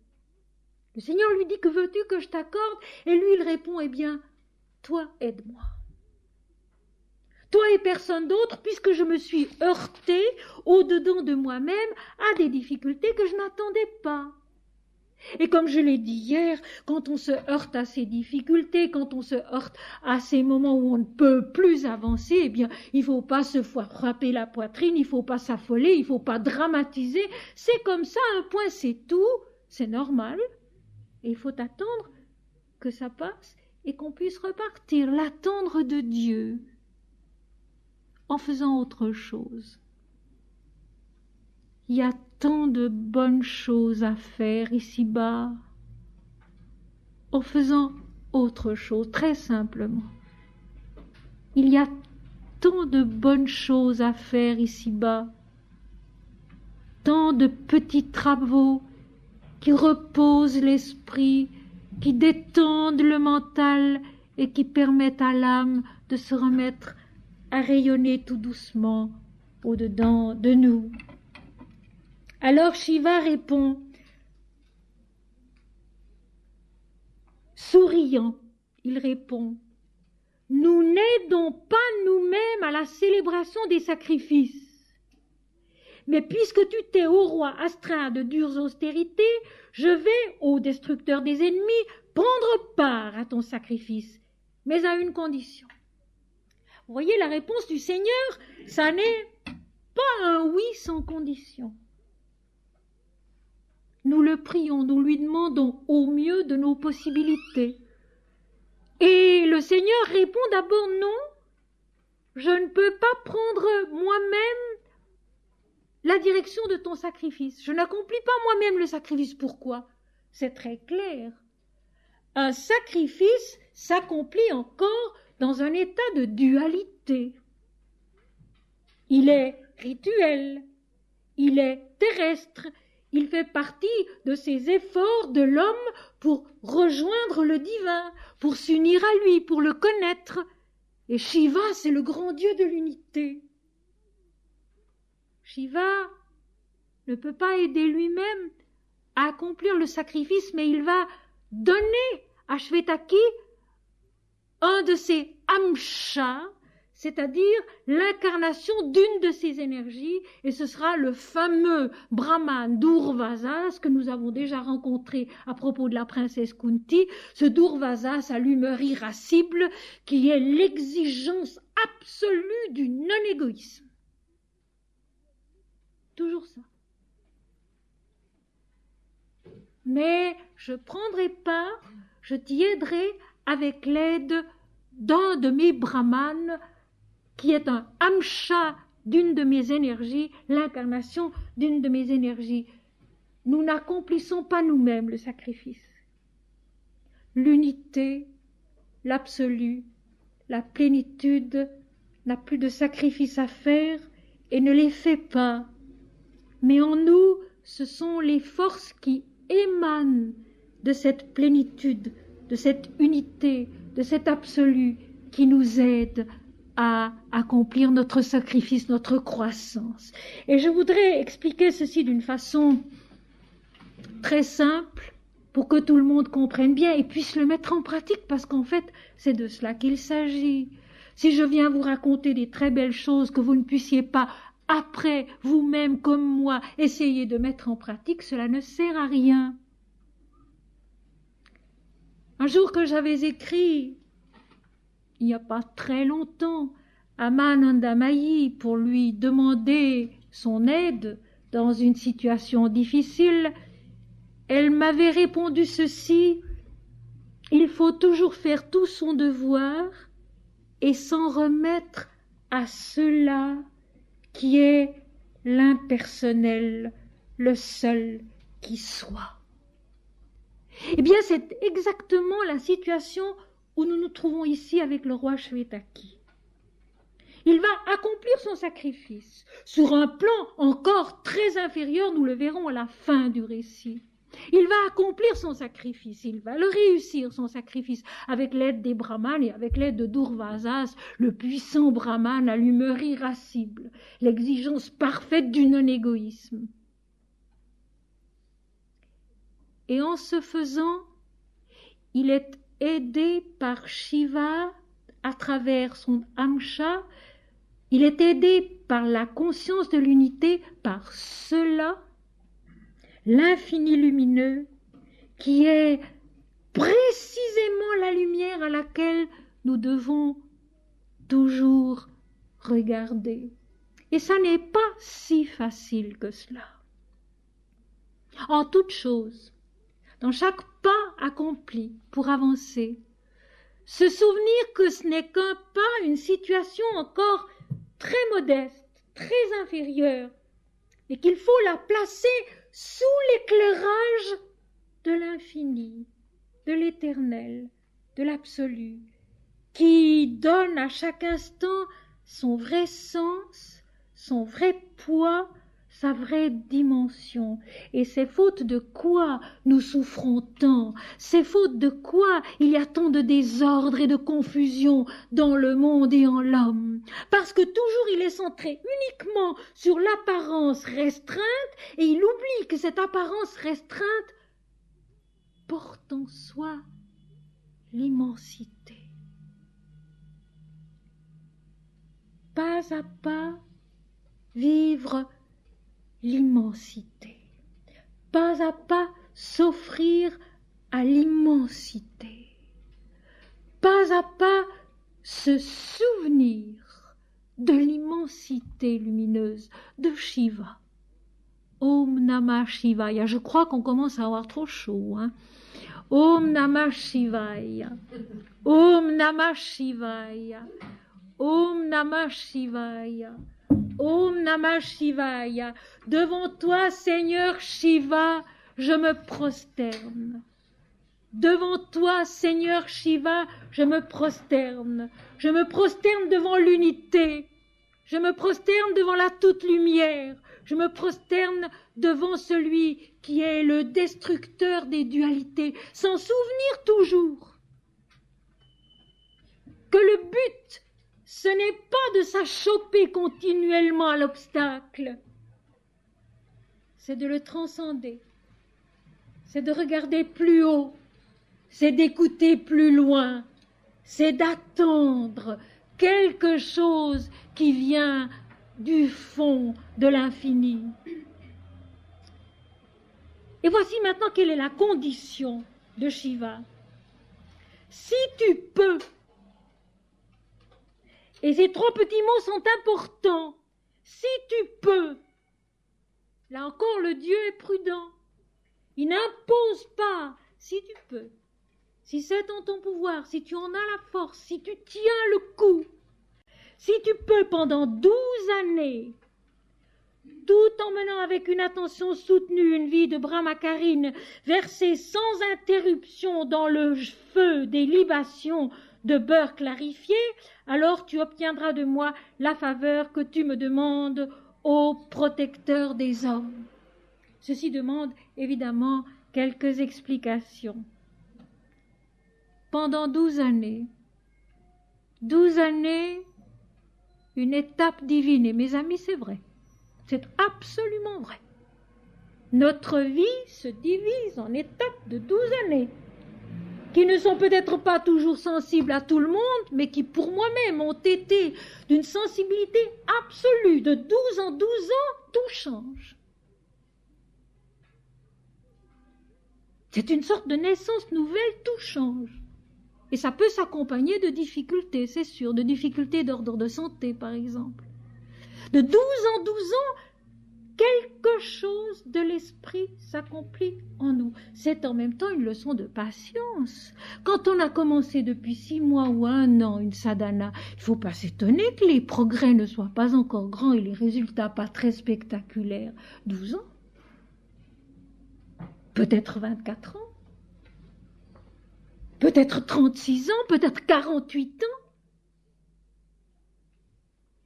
Le Seigneur lui dit « Que veux-tu que je t'accorde ?» Et lui, il répond « Eh bien, toi, aide-moi. Toi et personne d'autre, puisque je me suis heurté au-dedans de moi-même à des difficultés que je n'attendais pas. » Et comme je l'ai dit hier, quand on se heurte à ces difficultés, quand on se heurte à ces moments où on ne peut plus avancer, eh bien, il ne faut pas se frapper la poitrine, il ne faut pas s'affoler, il ne faut pas dramatiser. C'est comme ça, un point, c'est tout, c'est normal. Et il faut attendre que ça passe et qu'on puisse repartir, l'attendre de Dieu, en faisant autre chose. Il y a tant de bonnes choses à faire ici-bas, en faisant autre chose, très simplement. Il y a tant de bonnes choses à faire ici-bas, tant de petits travaux qui reposent l'esprit, qui détendent le mental et qui permettent à l'âme de se remettre à rayonner tout doucement au-dedans de nous. Alors Shiva répond Souriant, il répond, « Nous n'aidons pas nous-mêmes à la célébration des sacrifices. Mais puisque tu t'es au roi astreint à de dures austérités, je vais, ô destructeur des ennemis, prendre part à ton sacrifice, mais à une condition. » Vous voyez, la réponse du Seigneur, ça n'est pas un oui sans condition. Nous le prions, nous lui demandons au mieux de nos possibilités. Et le Seigneur répond d'abord non, je ne peux pas prendre moi-même la direction de ton sacrifice. Je n'accomplis pas moi-même le sacrifice. Pourquoi? C'est très clair. Un sacrifice s'accomplit encore dans un état de dualité. Il est rituel, il est terrestre, il fait partie de ces efforts de l'homme pour rejoindre le divin, pour s'unir à lui, pour le connaître. Et Shiva, c'est le grand Dieu de l'unité. Shiva ne peut pas aider lui-même à accomplir le sacrifice, mais il va donner à Shvetaki un de ses amshas, c'est-à-dire l'incarnation d'une de ses énergies, et ce sera le fameux Brahman Durvasas que nous avons déjà rencontré à propos de la princesse Kunti, ce Durvasas à l'humeur irascible qui est l'exigence absolue du non-égoïsme. Toujours ça. Mais je prendrai part, je t'y aiderai avec l'aide d'un de mes brahmanes qui est un amsha d'une de mes énergies, l'incarnation d'une de mes énergies. Nous n'accomplissons pas nous-mêmes le sacrifice. L'unité, l'absolu, la plénitude n'a plus de sacrifice à faire et ne les fait pas. Mais en nous, ce sont les forces qui émanent de cette plénitude, de cette unité, de cet absolu qui nous aident à accomplir notre sacrifice, notre croissance. Et je voudrais expliquer ceci d'une façon très simple pour que tout le monde comprenne bien et puisse le mettre en pratique, parce qu'en fait, c'est de cela qu'il s'agit. Si je viens vous raconter des très belles choses que vous ne puissiez pas, après, vous-même comme moi, essayer de mettre en pratique, cela ne sert à rien. Un jour que j'avais écrit, il n'y a pas très longtemps, à Mahananda Mayi pour lui demander son aide dans une situation difficile, elle m'avait répondu ceci: il faut toujours faire tout son devoir et s'en remettre à cela qui est l'impersonnel, le seul qui soit. Eh bien, c'est exactement la situation où nous nous trouvons ici avec le roi Shvetaki. Il va accomplir son sacrifice sur un plan encore très inférieur, nous le verrons à la fin du récit. Il va accomplir son sacrifice, il va le réussir, son sacrifice, avec l'aide des brahmanes et avec l'aide de Durvasas, le puissant brahmane à l'humeur irascible, l'exigence parfaite du non-égoïsme. Et en ce faisant, il est aidé par Shiva à travers son amsha, il est aidé par la conscience de l'unité, par cela, l'infini lumineux, qui est précisément la lumière à laquelle nous devons toujours regarder. Et ça n'est pas si facile que cela. En toute chose, dans chaque pas accompli pour avancer, se souvenir que ce n'est qu'un pas, une situation encore très modeste, très inférieure, et qu'il faut la placer sous l'éclairage de l'infini, de l'éternel, de l'absolu, qui donne à chaque instant son vrai sens, son vrai poids, sa vraie dimension. Et c'est faute de quoi nous souffrons tant, c'est faute de quoi il y a tant de désordre et de confusion dans le monde et en l'homme, parce que toujours il est centré uniquement sur l'apparence restreinte, et il oublie que cette apparence restreinte porte en soi l'immensité. Pas à pas, vivre l'immensité. Pas à pas, s'offrir à l'immensité. Pas à pas, se souvenir de l'immensité lumineuse de Shiva. Om Namah Shivaya. Je crois qu'on commence à avoir trop chaud. Om Namah Shivaya. Om Namah Shivaya. Om Namah Shivaya. Om Namah Shivaya. Devant toi, Seigneur Shiva, je me prosterne. Devant toi, Seigneur Shiva, je me prosterne. Je me prosterne devant l'unité. Je me prosterne devant la toute lumière. Je me prosterne devant celui qui est le destructeur des dualités, s'en souvenir toujours que le but, ce n'est pas de s'achoper continuellement à l'obstacle, c'est de le transcender, c'est de regarder plus haut, c'est d'écouter plus loin, c'est d'attendre quelque chose qui vient du fond de l'infini. Et voici maintenant quelle est la condition de Shiva. Si tu peux, et ces trois petits mots sont importants, si tu peux, là encore le Dieu est prudent, il n'impose pas, si tu peux, si c'est en ton pouvoir, si tu en as la force, si tu tiens le coup, si tu peux pendant 12 années, tout en menant avec une attention soutenue une vie de brahmacarine, verser sans interruption dans le feu des libations de beurre clarifié, alors tu obtiendras de moi la faveur que tu me demandes, ô protecteur des hommes. Ceci demande évidemment quelques explications. Pendant 12 années, une étape divine, et mes amis, c'est vrai. C'est absolument vrai. Notre vie se divise en étapes de 12 années, qui ne sont peut-être pas toujours sensibles à tout le monde, mais qui pour moi-même ont été d'une sensibilité absolue. De 12 en 12 ans, tout change. C'est une sorte de naissance nouvelle, tout change. Et ça peut s'accompagner de difficultés, c'est sûr, de difficultés d'ordre de santé, par exemple. De 12 en 12 ans, quelque chose de l'esprit s'accomplit en nous. C'est en même temps une leçon de patience. Quand on a commencé depuis 6 mois ou 1 an une sadhana, il ne faut pas s'étonner que les progrès ne soient pas encore grands et les résultats pas très spectaculaires. 12 ans, peut-être 24 ans, peut-être 36 ans, peut-être 48 ans.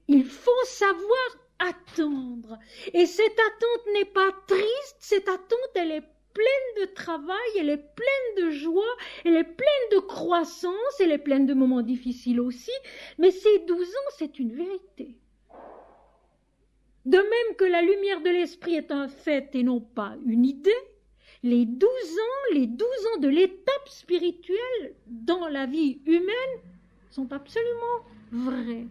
Il faut savoir attendre. Et cette attente n'est pas triste, cette attente, elle est pleine de travail, elle est pleine de joie, elle est pleine de croissance, elle est pleine de moments difficiles aussi, mais ces 12 ans, c'est une vérité. De même que la lumière de l'esprit est un fait et non pas une idée, les 12 ans de l'étape spirituelle dans la vie humaine sont absolument vrais.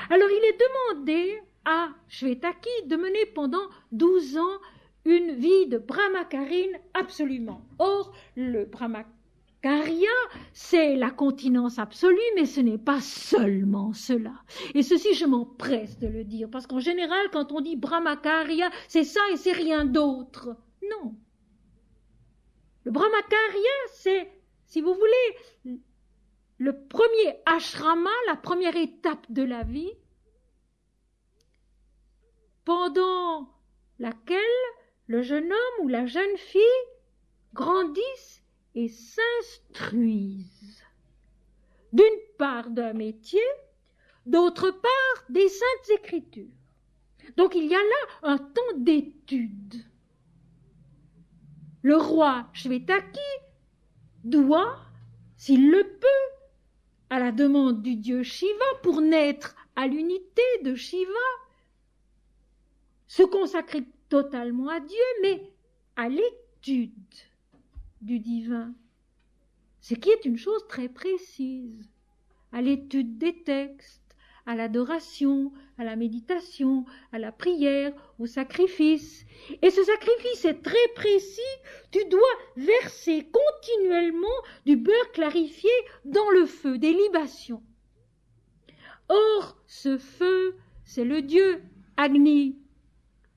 Alors il est demandé à Shvetaki de mener pendant 12 ans une vie de brahmacarine absolument. Or, le brahmacarya, c'est la continence absolue, mais ce n'est pas seulement cela. Et ceci, je m'empresse de le dire, parce qu'en général, quand on dit brahmacarya, c'est ça et c'est rien d'autre. Non. Le brahmacarya, c'est, si vous voulez, le premier ashrama, la première étape de la vie, pendant laquelle le jeune homme ou la jeune fille grandissent et s'instruisent. D'une part d'un métier, d'autre part des saintes écritures. Donc il y a là un temps d'étude. Le roi Shvetaki doit, s'il le peut, à la demande du dieu Shiva, pour naître à l'unité de Shiva, se consacrer totalement à Dieu, mais à l'étude du divin. ce qui est une chose très précise, à l'étude des textes, à l'adoration, à la méditation, à la prière, au sacrifice. Et ce sacrifice est très précis, tu dois verser continuellement du beurre clarifié dans le feu, des libations. Or, ce feu, c'est le Dieu Agni,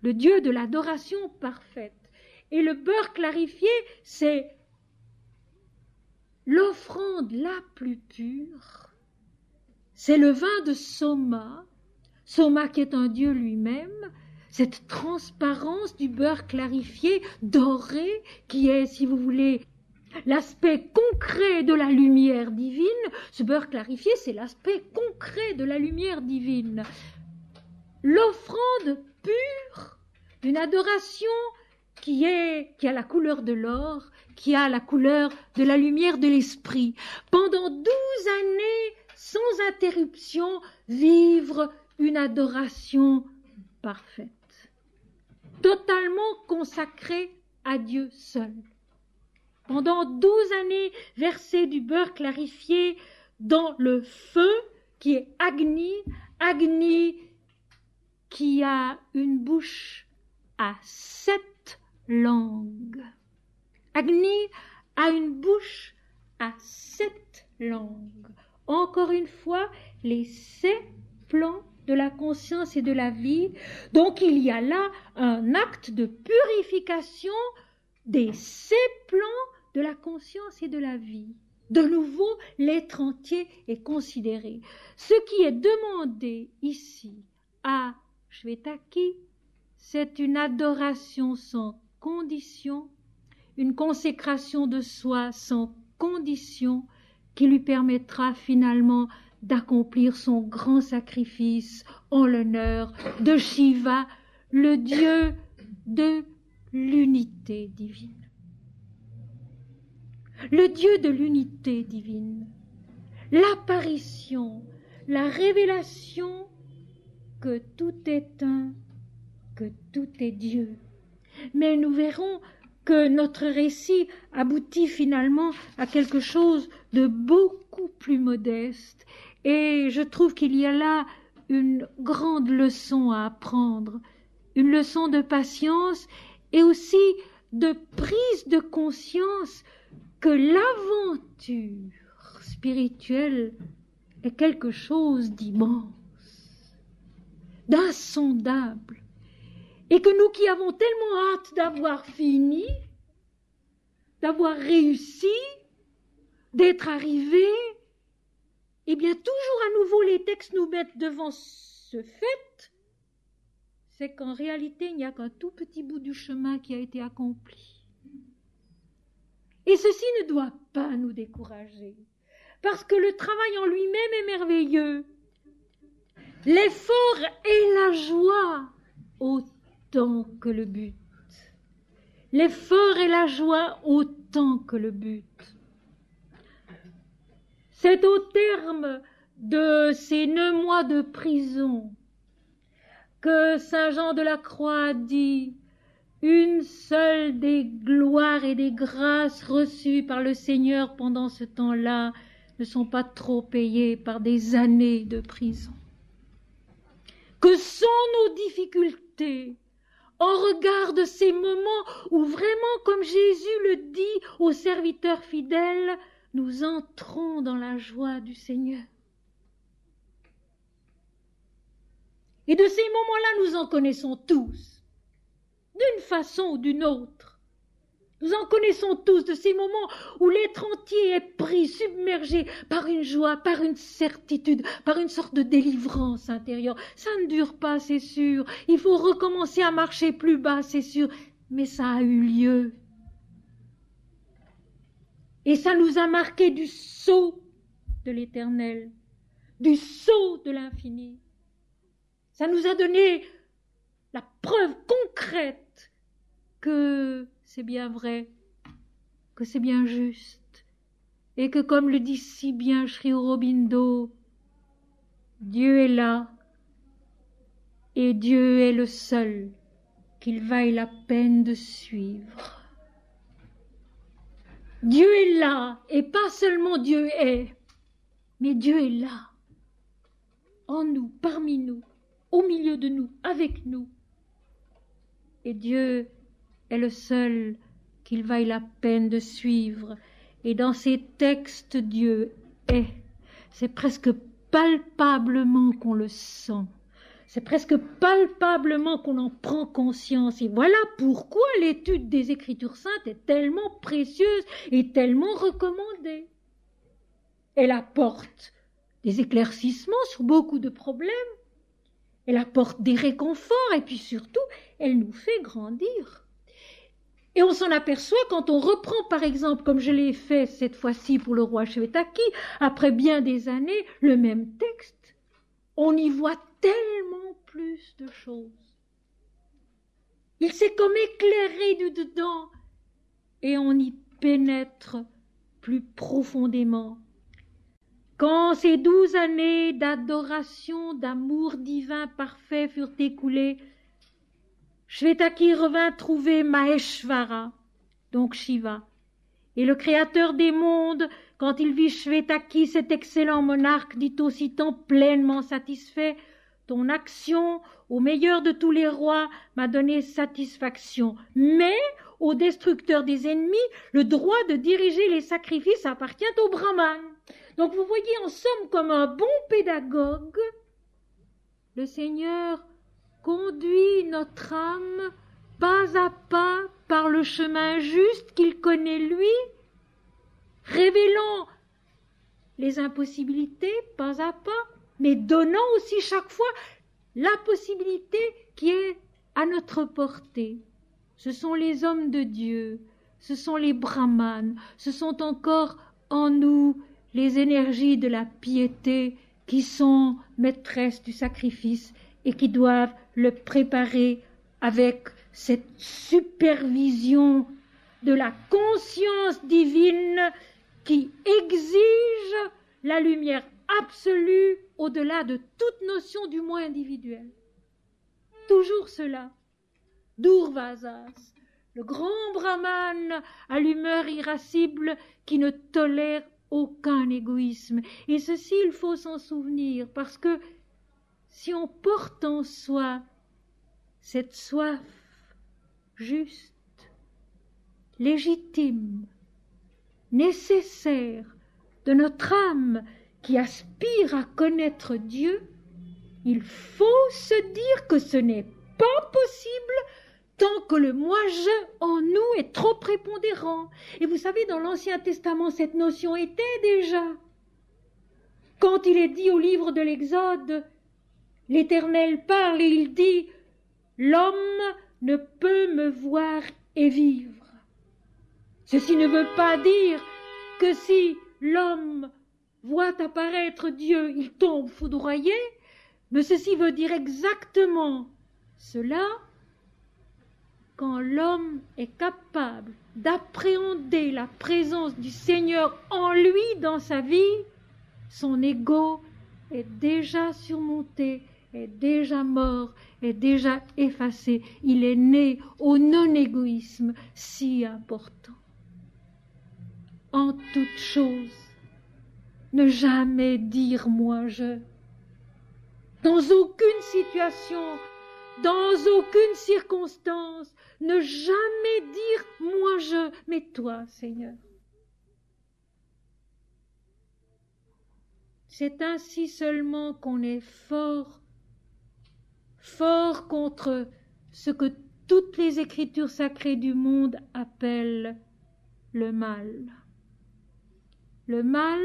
le Dieu de l'adoration parfaite. Et le beurre clarifié, c'est l'offrande la plus pure. C'est le vin de Soma, Soma qui est un dieu lui-même, cette transparence du beurre clarifié, doré, qui est, si vous voulez, l'aspect concret de la lumière divine. Ce beurre clarifié, c'est l'aspect concret de la lumière divine. L'offrande pure d'une adoration qui a la couleur de l'or, qui a la couleur de la lumière de l'esprit. Pendant 12 années, sans interruption, vivre une adoration parfaite, totalement consacrée à Dieu seul. Pendant 12 années, verser du beurre clarifié dans le feu qui est Agni, Agni qui a une bouche à 7 langues. Agni a une bouche à 7 langues. Encore une fois, les 7 plans de la conscience et de la vie. Donc il y a là un acte de purification des 7 plans de la conscience et de la vie. De nouveau, l'être entier est considéré. Ce qui est demandé ici à Shvetaki, c'est une adoration sans condition, une consécration de soi sans condition, qui lui permettra finalement d'accomplir son grand sacrifice en l'honneur de Shiva, le Dieu de l'unité divine. Le Dieu de l'unité divine, l'apparition, la révélation que tout est un, que tout est Dieu. Mais nous verrons que notre récit aboutit finalement à quelque chose de beaucoup plus modeste. Et je trouve qu'il y a là une grande leçon à apprendre, une leçon de patience et aussi de prise de conscience que l'aventure spirituelle est quelque chose d'immense, d'insondable. Et que nous qui avons tellement hâte d'avoir fini, d'avoir réussi, d'être arrivés, eh bien toujours à nouveau les textes nous mettent devant ce fait, c'est qu'en réalité il n'y a qu'un tout petit bout du chemin qui a été accompli. Et ceci ne doit pas nous décourager, parce que le travail en lui-même est merveilleux. L'effort et la joie autant que le but. L'effort et la joie autant que le but. C'est au terme de ces 9 mois de prison que Saint Jean de la Croix a dit: une seule des gloires et des grâces reçues par le Seigneur pendant ce temps-là ne sont pas trop payées par des années de prison. Que sont nos difficultés en regard de ces moments où vraiment, comme Jésus le dit aux serviteurs fidèles, nous entrons dans la joie du Seigneur. Et de ces moments-là, nous en connaissons tous, d'une façon ou d'une autre. Nous en connaissons tous, de ces moments où l'être entier est pris, submergé par une joie, par une certitude, par une sorte de délivrance intérieure. Ça ne dure pas, c'est sûr. Il faut recommencer à marcher plus bas, c'est sûr. Mais ça a eu lieu. Et ça nous a marqué du sceau de l'Éternel, du sceau de l'infini. Ça nous a donné la preuve concrète que c'est bien vrai, que c'est bien juste, et que, comme le dit si bien Sri Aurobindo, Dieu est là, et Dieu est le seul qu'il vaille la peine de suivre. Dieu est là, et pas seulement Dieu est, mais Dieu est là, en nous, parmi nous, au milieu de nous, avec nous. Et Dieu est le seul qu'il vaille la peine de suivre. Et dans ces textes, Dieu est. C'est presque palpablement qu'on le sent. C'est presque palpablement qu'on en prend conscience. Et voilà pourquoi l'étude des Écritures saintes est tellement précieuse et tellement recommandée. Elle apporte des éclaircissements sur beaucoup de problèmes. Elle apporte des réconforts et puis surtout, elle nous fait grandir. Et on s'en aperçoit quand on reprend, par exemple, comme je l'ai fait cette fois-ci pour le roi Shvetaki, après bien des années, le même texte. On y voit tellement plus de choses. Il s'est comme éclairé du dedans et on y pénètre plus profondément. Quand ces 12 années d'adoration, d'amour divin parfait furent écoulées, Shvetaki revint trouver Maheshvara, donc Shiva. Et le créateur des mondes, quand il vit Shvetaki, cet excellent monarque, dit aussitôt pleinement satisfait, « Ton action, au meilleur de tous les rois, m'a donné satisfaction. Mais, au destructeur des ennemis, le droit de diriger les sacrifices appartient au Brahman. » Donc vous voyez, en somme, comme un bon pédagogue, le Seigneur conduit notre âme pas à pas par le chemin juste qu'il connaît lui, révélant les impossibilités pas à pas, mais donnant aussi chaque fois la possibilité qui est à notre portée. Ce sont les hommes de Dieu, ce sont les brahmanes, ce sont encore en nous les énergies de la piété qui sont maîtresses du sacrifice et qui doivent le préparer avec cette supervision de la conscience divine qui exige la lumière absolue au-delà de toute notion du moi individuel. Toujours cela. Durvasas, le grand brahman à l'humeur irascible qui ne tolère aucun égoïsme. Et ceci, il faut s'en souvenir, parce que si on porte en soi cette soif juste, légitime, nécessaire de notre âme qui aspire à connaître Dieu, il faut se dire que ce n'est pas possible tant que le moi-je en nous est trop prépondérant. Et vous savez, dans l'Ancien Testament, cette notion était déjà. Quand il est dit au livre de l'Exode, l'Éternel parle et il dit « L'homme ne peut me voir et vivre ». Ceci ne veut pas dire que si l'homme voit apparaître Dieu, il tombe foudroyé, mais ceci veut dire exactement cela. Quand l'homme est capable d'appréhender la présence du Seigneur en lui dans sa vie, son ego est déjà surmonté, est déjà mort, est déjà effacé. Il est né au non-égoïsme si important. En toute chose, ne jamais dire « moi je ». Dans aucune situation, dans aucune circonstance, ne jamais dire « moi je », mais toi, Seigneur. C'est ainsi seulement qu'on est fort, fort contre ce que toutes les écritures sacrées du monde appellent le mal. Le mal,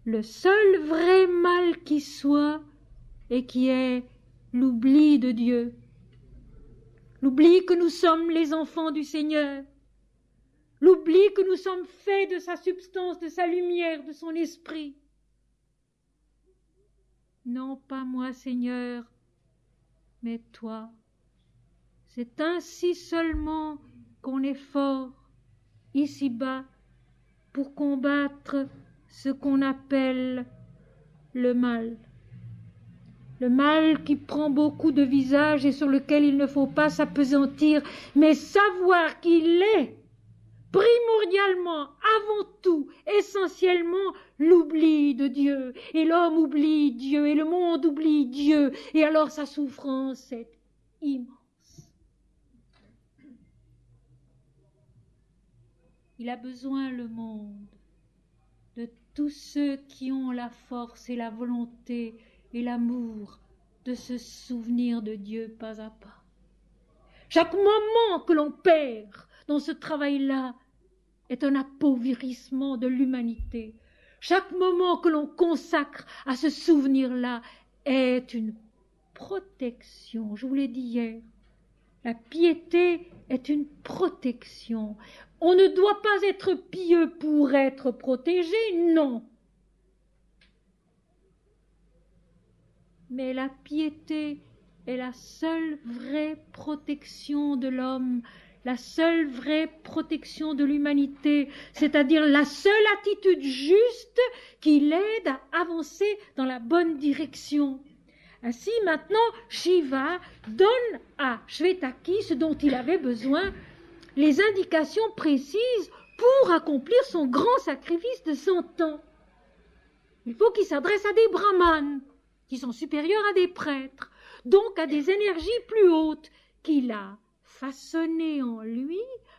le seul vrai mal qui soit, et qui est l'oubli de Dieu. L'oubli que nous sommes les enfants du Seigneur. L'oubli que nous sommes faits de sa substance, de sa lumière, de son esprit. Non pas moi, Seigneur, mais toi. C'est ainsi seulement qu'on est fort, ici-bas, pour combattre ce qu'on appelle le mal. Le mal qui prend beaucoup de visages et sur lequel il ne faut pas s'appesantir, mais savoir qu'il est primordial primordialement, avant tout, essentiellement, l'oubli de Dieu. Et l'homme oublie Dieu, et le monde oublie Dieu. Et alors sa souffrance est immense. Il a besoin, le monde, de tous ceux qui ont la force et la volonté et l'amour de se souvenir de Dieu pas à pas. Chaque moment que l'on perd dans ce travail-là est un appauvrissement de l'humanité. Chaque moment que l'on consacre à ce souvenir-là est une protection. Je vous l'ai dit hier, la piété est une protection. On ne doit pas être pieux pour être protégé, non. Mais la piété est la seule vraie protection de l'homme, la seule vraie protection de l'humanité, c'est-à-dire la seule attitude juste qui l'aide à avancer dans la bonne direction. Ainsi, maintenant, Shiva donne à Shvetaki ce dont il avait besoin, les indications précises pour accomplir son grand sacrifice de 100 ans. Il faut qu'il s'adresse à des brahmanes, qui sont supérieurs à des prêtres, donc à des énergies plus hautes, qu'il a façonnées en lui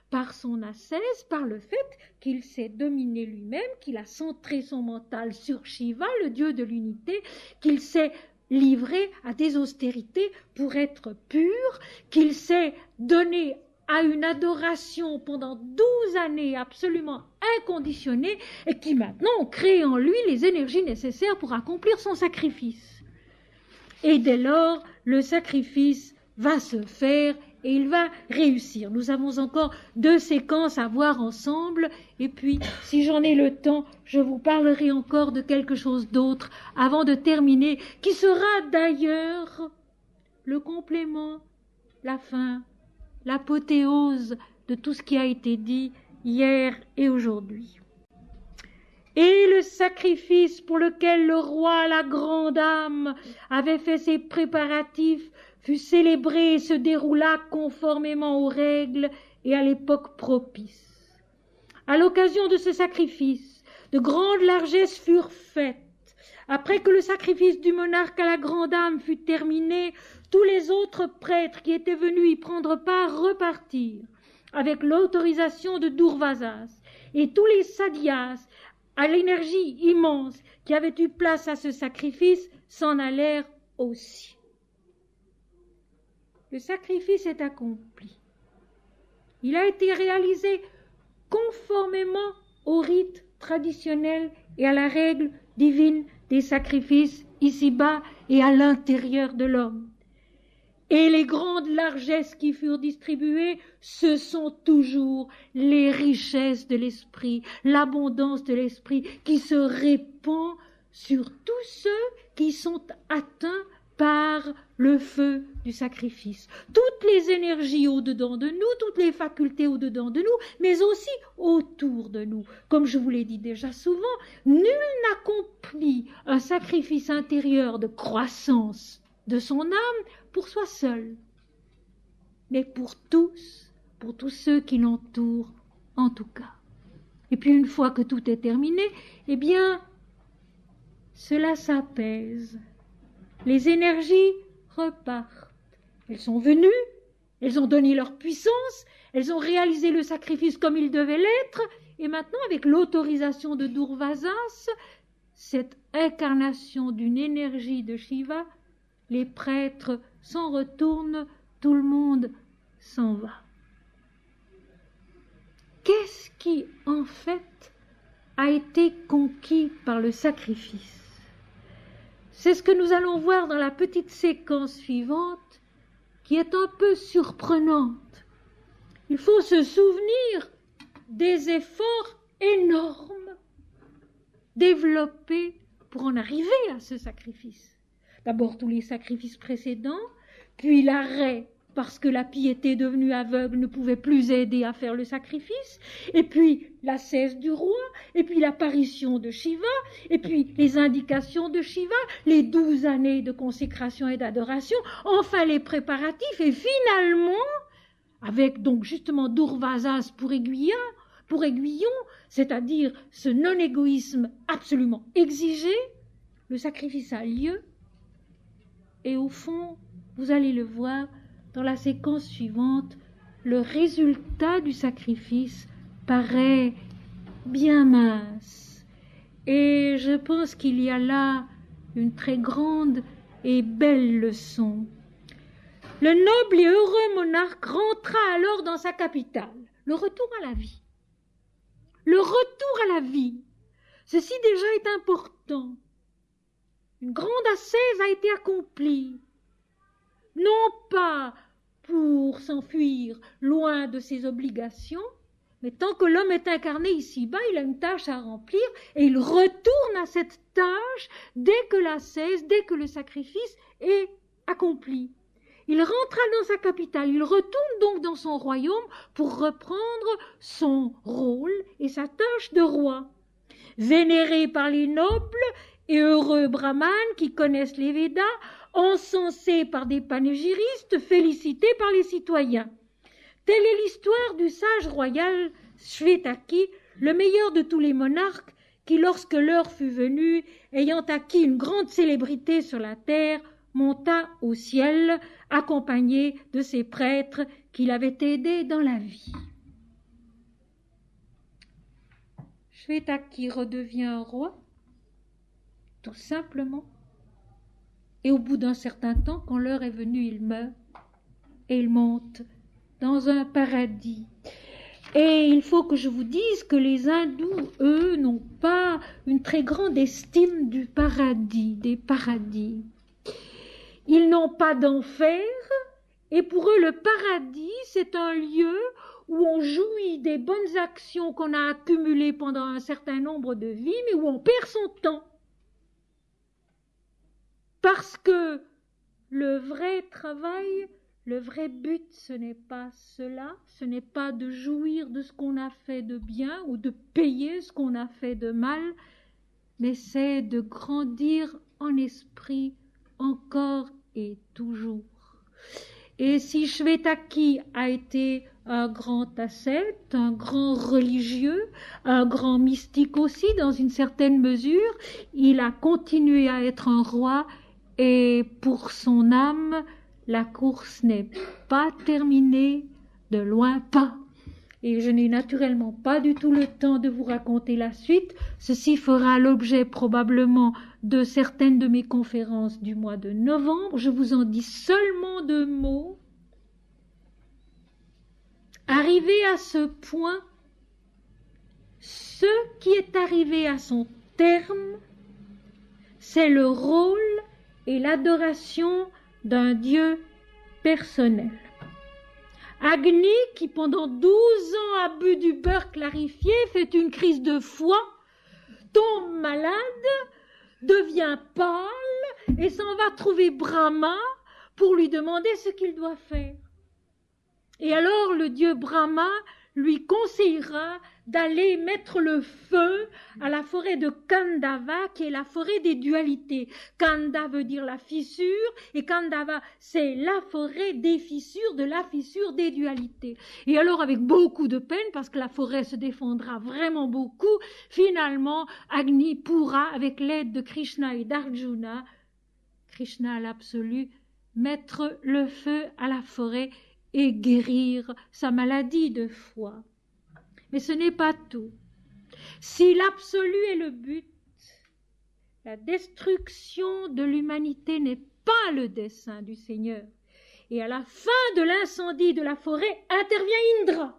par son ascèse, par le fait qu'il s'est dominé lui-même, qu'il a centré son mental sur Shiva, le dieu de l'unité, qu'il s'est livré à des austérités pour être pur, qu'il s'est donné à une adoration pendant 12 années absolument inconditionnée et qui maintenant crée en lui les énergies nécessaires pour accomplir son sacrifice. Et dès lors, le sacrifice va se faire et il va réussir. Nous avons encore 2 séquences à voir ensemble et puis, si j'en ai le temps, je vous parlerai encore de quelque chose d'autre avant de terminer, qui sera d'ailleurs le complément, la fin, l'apothéose de tout ce qui a été dit hier et aujourd'hui. Et le sacrifice pour lequel le roi, la grande âme, avait fait ses préparatifs fut célébré et se déroula conformément aux règles et à l'époque propice. À l'occasion de ce sacrifice, de grandes largesses furent faites. Après que le sacrifice du monarque à la grande âme fut terminé, tous les autres prêtres qui étaient venus y prendre part repartirent, avec l'autorisation de Durvasas, et tous les sadhyas, à l'énergie immense qui avait eu place à ce sacrifice, s'en allèrent aussi. Le sacrifice est accompli. Il a été réalisé conformément au rite traditionnel et à la règle divine des sacrifices ici-bas et à l'intérieur de l'homme. Et les grandes largesses qui furent distribuées, ce sont toujours les richesses de l'esprit, l'abondance de l'esprit qui se répand sur tous ceux qui sont atteints par le feu du sacrifice. Toutes les énergies au-dedans de nous, toutes les facultés au-dedans de nous, mais aussi autour de nous. Comme je vous l'ai dit déjà souvent, nul n'accomplit un sacrifice intérieur de croissance de son âme pour soi seul, mais pour tous ceux qui l'entourent en tout cas. Et puis une fois que tout est terminé, eh bien, cela s'apaise. Les énergies repartent. Elles sont venues, elles ont donné leur puissance, elles ont réalisé le sacrifice comme il devait l'être, et maintenant, avec l'autorisation de Durvasas, cette incarnation d'une énergie de Shiva, les prêtres s'en retournent, tout le monde s'en va. Qu'est-ce qui, en fait, a été conquis par le sacrifice? C'est ce que nous allons voir dans la petite séquence suivante, qui est un peu surprenante. Il faut se souvenir des efforts énormes développés pour en arriver à ce sacrifice. D'abord tous les sacrifices précédents, puis l'arrêt parce que la piété devenue aveugle ne pouvait plus aider à faire le sacrifice, et puis l'ascèse du roi, et puis l'apparition de Shiva, et puis les indications de Shiva, les 12 années de consécration et d'adoration, enfin les préparatifs, et finalement, avec donc justement Durvasas pour aiguilleur, pour aiguillon, c'est-à-dire ce non-égoïsme absolument exigé, le sacrifice a lieu, et au fond, vous allez le voir dans la séquence suivante, le résultat du sacrifice paraît bien mince. Et je pense qu'il y a là une très grande et belle leçon. Le noble et heureux monarque rentra alors dans sa capitale. Le retour à la vie. Le retour à la vie. Ceci déjà est important. Une grande ascèse a été accomplie. Non pas pour s'enfuir loin de ses obligations, mais tant que l'homme est incarné ici-bas, il a une tâche à remplir et il retourne à cette tâche dès que l'ascèse, dès que le sacrifice est accompli. Il rentra dans sa capitale, il retourne donc dans son royaume pour reprendre son rôle et sa tâche de roi. Vénéré par les nobles et heureux brahmanes qui connaissent les Védas, encensé par des panégyristes, félicité par les citoyens. Telle est l'histoire du sage royal Shvetaki, le meilleur de tous les monarques, qui, lorsque l'heure fut venue, ayant acquis une grande célébrité sur la terre, monta au ciel, accompagné de ses prêtres qui l'avaient aidé dans la vie. Shvetaki redevient roi, tout simplement. Et au bout d'un certain temps, quand l'heure est venue, il meurt et il monte dans un paradis. Et il faut que je vous dise que les hindous, eux, n'ont pas une très grande estime du paradis, des paradis. Ils n'ont pas d'enfer, et pour eux, le paradis, c'est un lieu où on jouit des bonnes actions qu'on a accumulées pendant un certain nombre de vies, mais où on perd son temps. Parce que le vrai travail, le vrai but, ce n'est pas cela, ce n'est pas de jouir de ce qu'on a fait de bien ou de payer ce qu'on a fait de mal, mais c'est de grandir en esprit encore et toujours. Et si Shvetaki a été un grand ascète, un grand religieux, un grand mystique aussi dans une certaine mesure, il a continué à être un roi et pour son âme, la course n'est pas terminée, de loin pas. Et je n'ai naturellement pas du tout le temps de vous raconter la suite. Ceci fera l'objet probablement de certaines de mes conférences du mois de novembre. Je vous en dis seulement 2 mots. Arrivé à ce point, ce qui est arrivé à son terme, c'est le rôle et l'adoration d'un Dieu personnel. Agni, qui pendant 12 ans a bu du beurre clarifié, fait une crise de foie, tombe malade, devient pâle et s'en va trouver Brahma pour lui demander ce qu'il doit faire. Et alors le dieu Brahma lui conseillera d'aller mettre le feu à la forêt de Kandava, qui est la forêt des dualités. Kanda veut dire la fissure, et Kandava, c'est la forêt des fissures, de la fissure des dualités. Et alors, avec beaucoup de peine, parce que la forêt se défendra vraiment beaucoup, finalement, Agni pourra, avec l'aide de Krishna et d'Arjuna, Krishna l'absolu, mettre le feu à la forêt et guérir sa maladie de foie. Mais ce n'est pas tout. Si l'absolu est le but, la destruction de l'humanité n'est pas le dessein du Seigneur. Et à la fin de l'incendie de la forêt intervient Indra.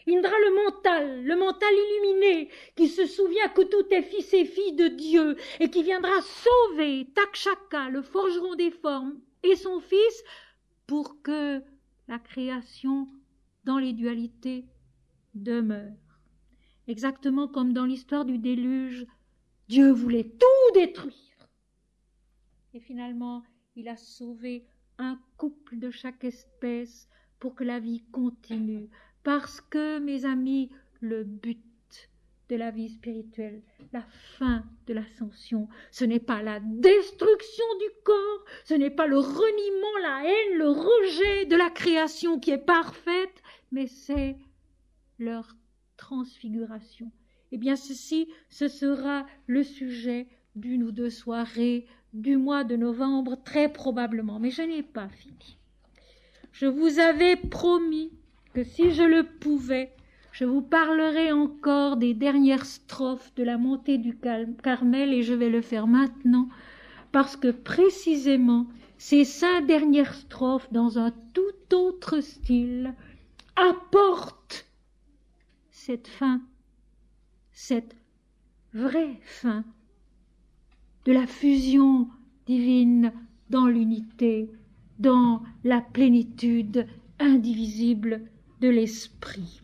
Indra le mental illuminé, qui se souvient que tout est fils et fille de Dieu, et qui viendra sauver Takshaka, le forgeron des formes, et son fils, pour que la création dans les dualités demeure. Exactement comme dans l'histoire du déluge, Dieu voulait tout détruire. Et finalement, il a sauvé un couple de chaque espèce pour que la vie continue. Parce que, mes amis, le but de la vie spirituelle, la fin de l'ascension, ce n'est pas la destruction du corps, ce n'est pas le reniement, la haine, le rejet de la création qui est parfaite, mais c'est leur transfiguration. Eh bien ceci, ce sera le sujet d'une ou deux soirées du mois de novembre, très probablement. Mais je n'ai pas fini. Je vous avais promis que si je le pouvais, je vous parlerai encore des dernières strophes de la montée du Carmel, et je vais le faire maintenant, parce que précisément ces 5 dernières strophes, dans un tout autre style, apportent cette fin, cette vraie fin de la fusion divine dans l'unité, dans la plénitude indivisible de l'esprit.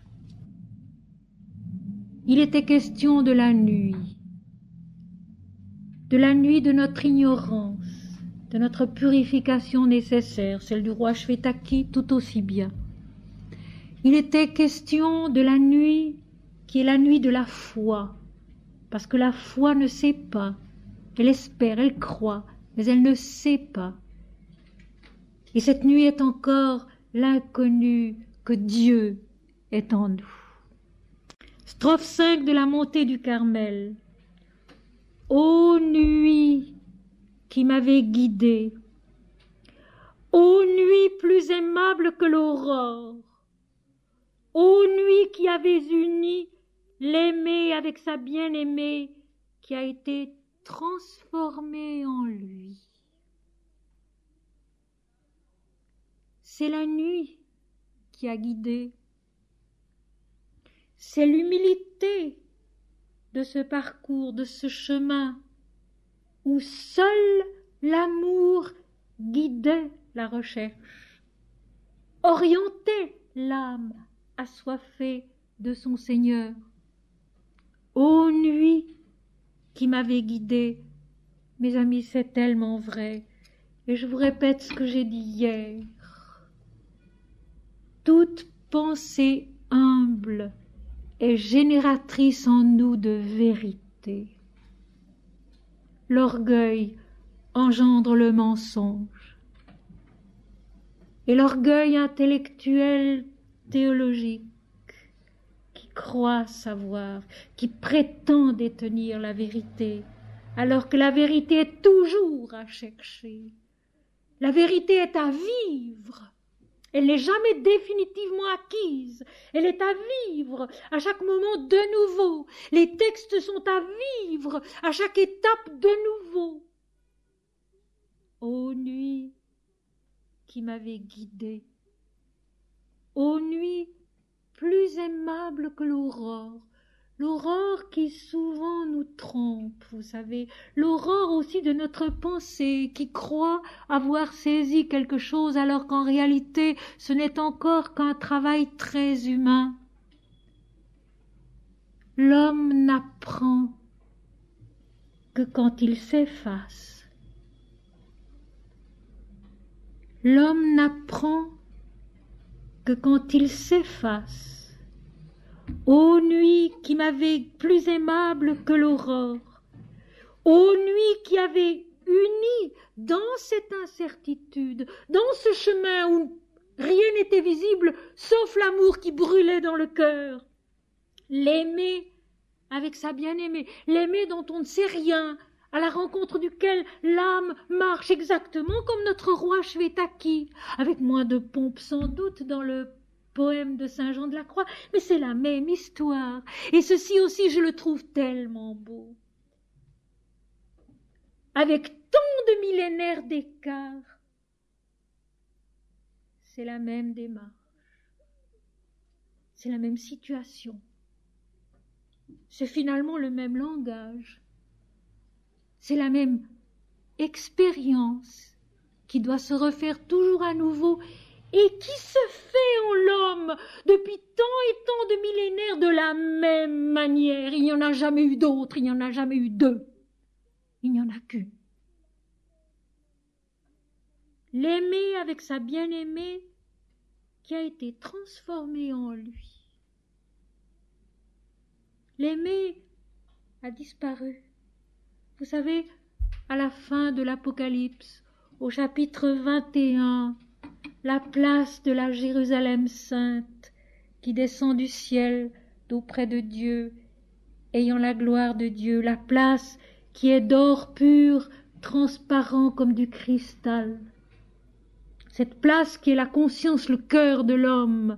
Il était question de la nuit de notre ignorance, de notre purification nécessaire, celle du roi Shvetaki tout aussi bien. Il était question de la nuit qui est la nuit de la foi, parce que la foi ne sait pas, elle espère, elle croit, mais elle ne sait pas. Et cette nuit est encore l'inconnu que Dieu est en nous. Strophe 5 de la montée du Carmel. Ô nuit qui m'avait guidé, ô nuit plus aimable que l'aurore, ô nuit qui avait uni l'aimé avec sa bien-aimée qui a été transformée en lui. C'est la nuit qui a guidé. C'est l'humilité de ce parcours, de ce chemin, où seul l'amour guidait la recherche, orientait l'âme assoiffée de son Seigneur. Ô nuit qui m'avait guidée, mes amis, c'est tellement vrai, et je vous répète ce que j'ai dit hier. Toute pensée humble est génératrice en nous de vérité. L'orgueil engendre le mensonge. Et l'orgueil intellectuel, théologique, qui croit savoir, qui prétend détenir la vérité, alors que la vérité est toujours à chercher. La vérité est à vivre. Elle n'est jamais définitivement acquise. Elle est à vivre à chaque moment de nouveau. Les textes sont à vivre à chaque étape de nouveau. Ô nuit qui m'avait guidée, ô nuit plus aimable que l'aurore, l'aurore qui souvent nous trompe, vous savez, l'aurore aussi de notre pensée qui croit avoir saisi quelque chose alors qu'en réalité ce n'est encore qu'un travail très humain. L'homme n'apprend que quand il s'efface. L'homme n'apprend que quand il s'efface. Ô nuit qui m'avait plus aimable que l'aurore, ô nuit qui avait uni dans cette incertitude, dans ce chemin où rien n'était visible sauf l'amour qui brûlait dans le cœur, l'aimer avec sa bien-aimée, l'aimer dont on ne sait rien, à la rencontre duquel l'âme marche exactement comme notre roi Shvetaki, avec moins de pompe sans doute dans le poème de Saint Jean de la Croix, mais c'est la même histoire. Et ceci aussi, je le trouve tellement beau. Avec tant de millénaires d'écart, c'est la même démarche, c'est la même situation, c'est finalement le même langage, c'est la même expérience qui doit se refaire toujours à nouveau et qui se fait en l'homme depuis tant et tant de millénaires de la même manière. Il n'y en a jamais eu d'autre, il n'y en a jamais eu deux, il n'y en a qu'une. L'aimer avec sa bien-aimée qui a été transformée en lui. L'aimer a disparu. Vous savez, à la fin de l'Apocalypse, au chapitre 21, la place de la Jérusalem sainte qui descend du ciel auprès de Dieu, ayant la gloire de Dieu, la place qui est d'or pur, transparent comme du cristal. Cette place qui est la conscience, le cœur de l'homme,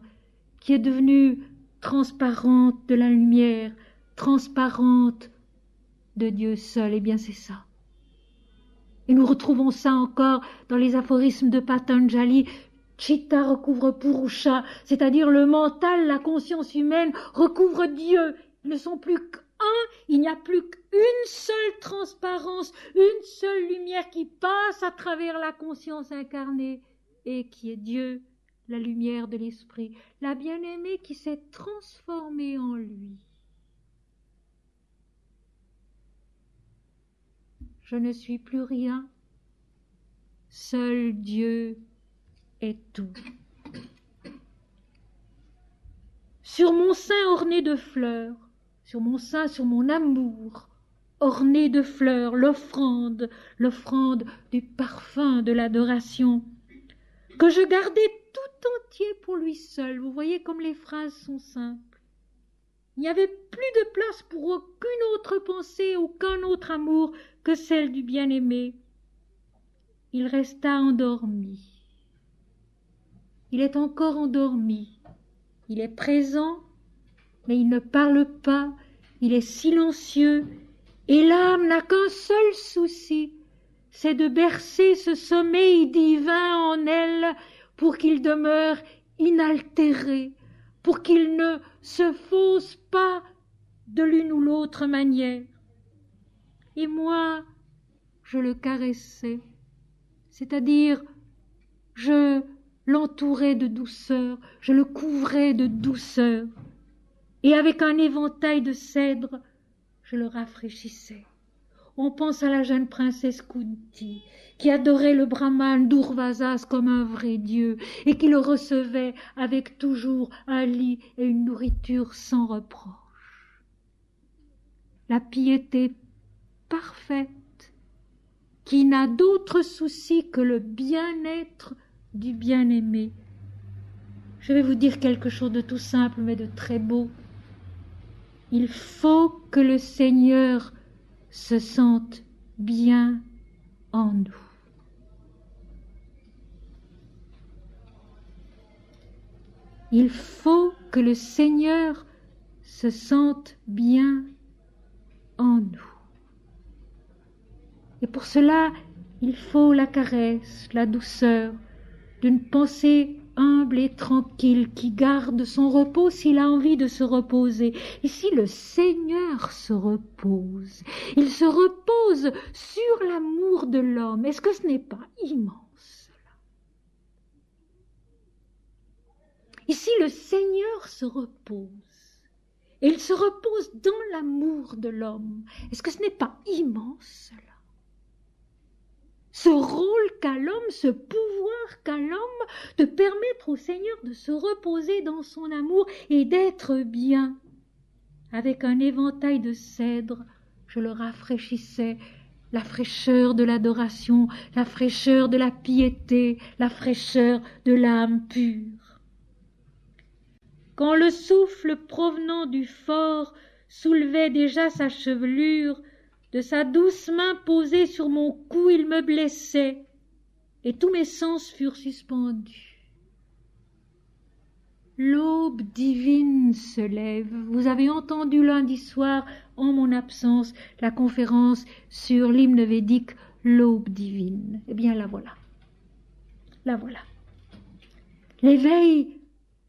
qui est devenue transparente de la lumière, transparente de Dieu seul. Eh bien, c'est ça. Et nous retrouvons ça encore dans les aphorismes de Patanjali. Chitta recouvre Purusha, c'est-à-dire le mental, la conscience humaine recouvre Dieu. Ils ne sont plus qu'un, il n'y a plus qu'une seule transparence, une seule lumière qui passe à travers la conscience incarnée et qui est Dieu, la lumière de l'esprit, la bien-aimée qui s'est transformée en lui. Je ne suis plus rien, seul Dieu est tout. Sur mon sein orné de fleurs, sur mon sein, sur mon amour, orné de fleurs, l'offrande du parfum de l'adoration, que je gardais tout entier pour lui seul. Vous voyez comme les phrases sont simples. Il n'y avait plus de place pour aucune autre pensée, aucun autre amour que celle du bien-aimé. Il resta endormi. Il est encore endormi. Il est présent, mais il ne parle pas. Il est silencieux. Et l'âme n'a qu'un seul souci, c'est de bercer ce sommeil divin en elle pour qu'il demeure inaltéré, pour qu'il ne se fausse pas de l'une ou l'autre manière. Et moi, je le caressais, c'est-à-dire je l'entourais de douceur, je le couvrais de douceur, et avec un éventail de cèdre, je le rafraîchissais. On pense à la jeune princesse Kunti, qui adorait le brahmane Durvasas comme un vrai dieu, et qui le recevait avec toujours un lit et une nourriture sans reproche. La piété parfaite, qui n'a d'autre souci que le bien-être du bien-aimé. Je vais vous dire quelque chose de tout simple, mais de très beau. Il faut que le Seigneur se sente bien en nous. Il faut que le Seigneur se sente bien en nous. Et pour cela, il faut la caresse, la douceur d'une pensée humble et tranquille qui garde son repos s'il a envie de se reposer. Ici, le Seigneur se repose. Il se repose sur l'amour de l'homme. Est-ce que ce n'est pas immense, cela? Ici, le Seigneur se repose. Et il se repose dans l'amour de l'homme. Est-ce que ce n'est pas immense, cela? Ce rôle qu'a l'homme, ce pouvoir qu'a l'homme de permettre au Seigneur de se reposer dans son amour et d'être bien. Avec un éventail de cèdre, je le rafraîchissais, la fraîcheur de l'adoration, la fraîcheur de la piété, la fraîcheur de l'âme pure. Quand le souffle provenant du fort soulevait déjà sa chevelure, de sa douce main posée sur mon cou, il me blessait, et tous mes sens furent suspendus. L'aube divine se lève. Vous avez entendu lundi soir, en mon absence, la conférence sur l'hymne védique « L'aube divine ». Eh bien, la voilà. La voilà. L'éveil,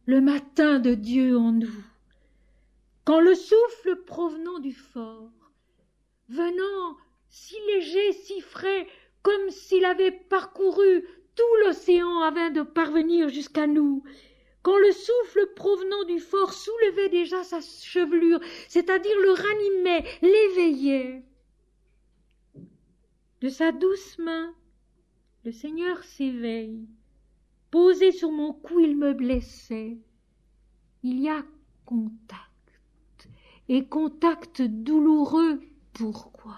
le matin de Dieu en nous. Quand le souffle provenant du fort, venant si léger, si frais, comme s'il avait parcouru tout l'océan avant de parvenir jusqu'à nous, quand le souffle provenant du fort soulevait déjà sa chevelure, c'est-à-dire le ranimait, l'éveillait. De sa douce main, le Seigneur s'éveille. Posé sur mon cou, il me blessait. Il y a contact, et contact douloureux. Pourquoi?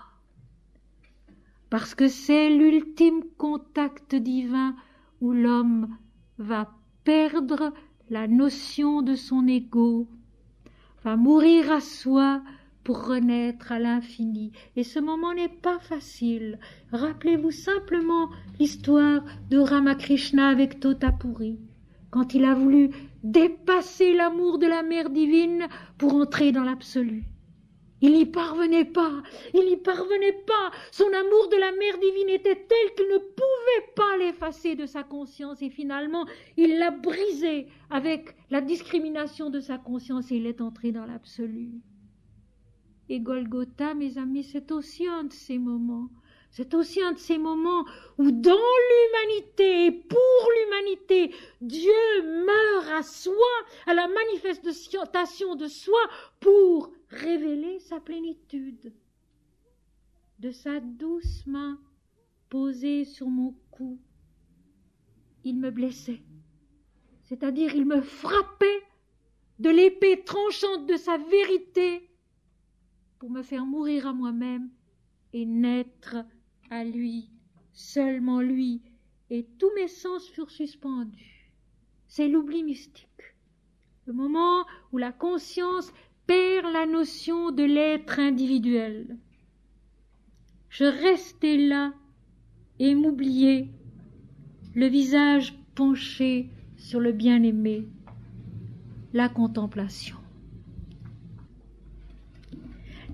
Parce que c'est l'ultime contact divin où l'homme va perdre la notion de son ego, à mourir à soi pour renaître à l'infini. Et ce moment n'est pas facile. Rappelez-vous simplement l'histoire de Ramakrishna avec Totapuri, quand il a voulu dépasser l'amour de la mère divine pour entrer dans l'absolu. Il n'y parvenait pas, Son amour de la mère divine était tel qu'il ne pouvait pas l'effacer de sa conscience, et finalement, il l'a brisé avec la discrimination de sa conscience et il est entré dans l'absolu. Et Golgotha, mes amis, c'est aussi un de ces moments. C'est aussi un de ces moments où dans l'humanité et pour l'humanité, Dieu meurt à soi, à la manifestation de soi pour révéler sa plénitude. De sa douce main posée sur mon cou, il me blessait, c'est-à-dire il me frappait de l'épée tranchante de sa vérité pour me faire mourir à moi-même et naître à lui, seulement lui, et tous mes sens furent suspendus. C'est l'oubli mystique, le moment où la conscience perd la notion de l'être individuel. Je restais là et m'oubliais, le visage penché sur le bien-aimé, la contemplation.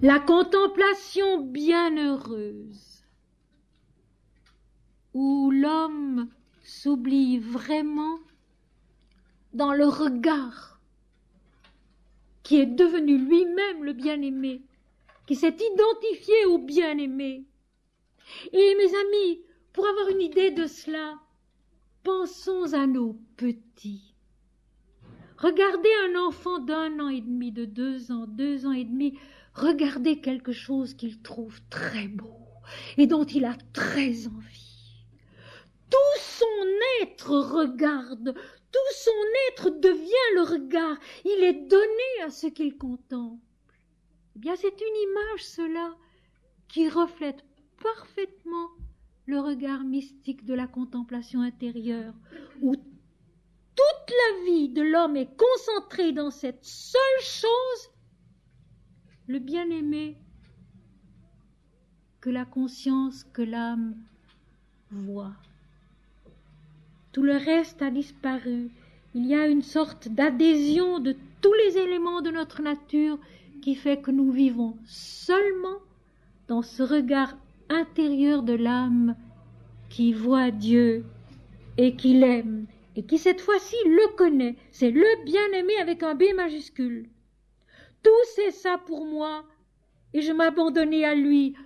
La contemplation bienheureuse, où l'homme s'oublie vraiment dans le regard qui est devenu lui-même le bien-aimé, qui s'est identifié au bien-aimé. Et mes amis, pour avoir une idée de cela, pensons à nos petits. Regardez un enfant d'1 an et demi, de 2 ans, 2 ans et demi, regardez quelque chose qu'il trouve très beau et dont il a très envie. Tout son être regarde, tout son être devient le regard. Il est donné à ce qu'il contemple. Eh bien, c'est une image, cela, qui reflète parfaitement le regard mystique de la contemplation intérieure, où toute la vie de l'homme est concentrée dans cette seule chose, le bien-aimé, que la conscience, que l'âme voit. Tout le reste a disparu. Il y a une sorte d'adhésion de tous les éléments de notre nature qui fait que nous vivons seulement dans ce regard intérieur de l'âme qui voit Dieu et qui l'aime et qui cette fois-ci le connaît. C'est le bien-aimé avec un B majuscule. Tout cessa pour moi et je m'abandonnai à lui.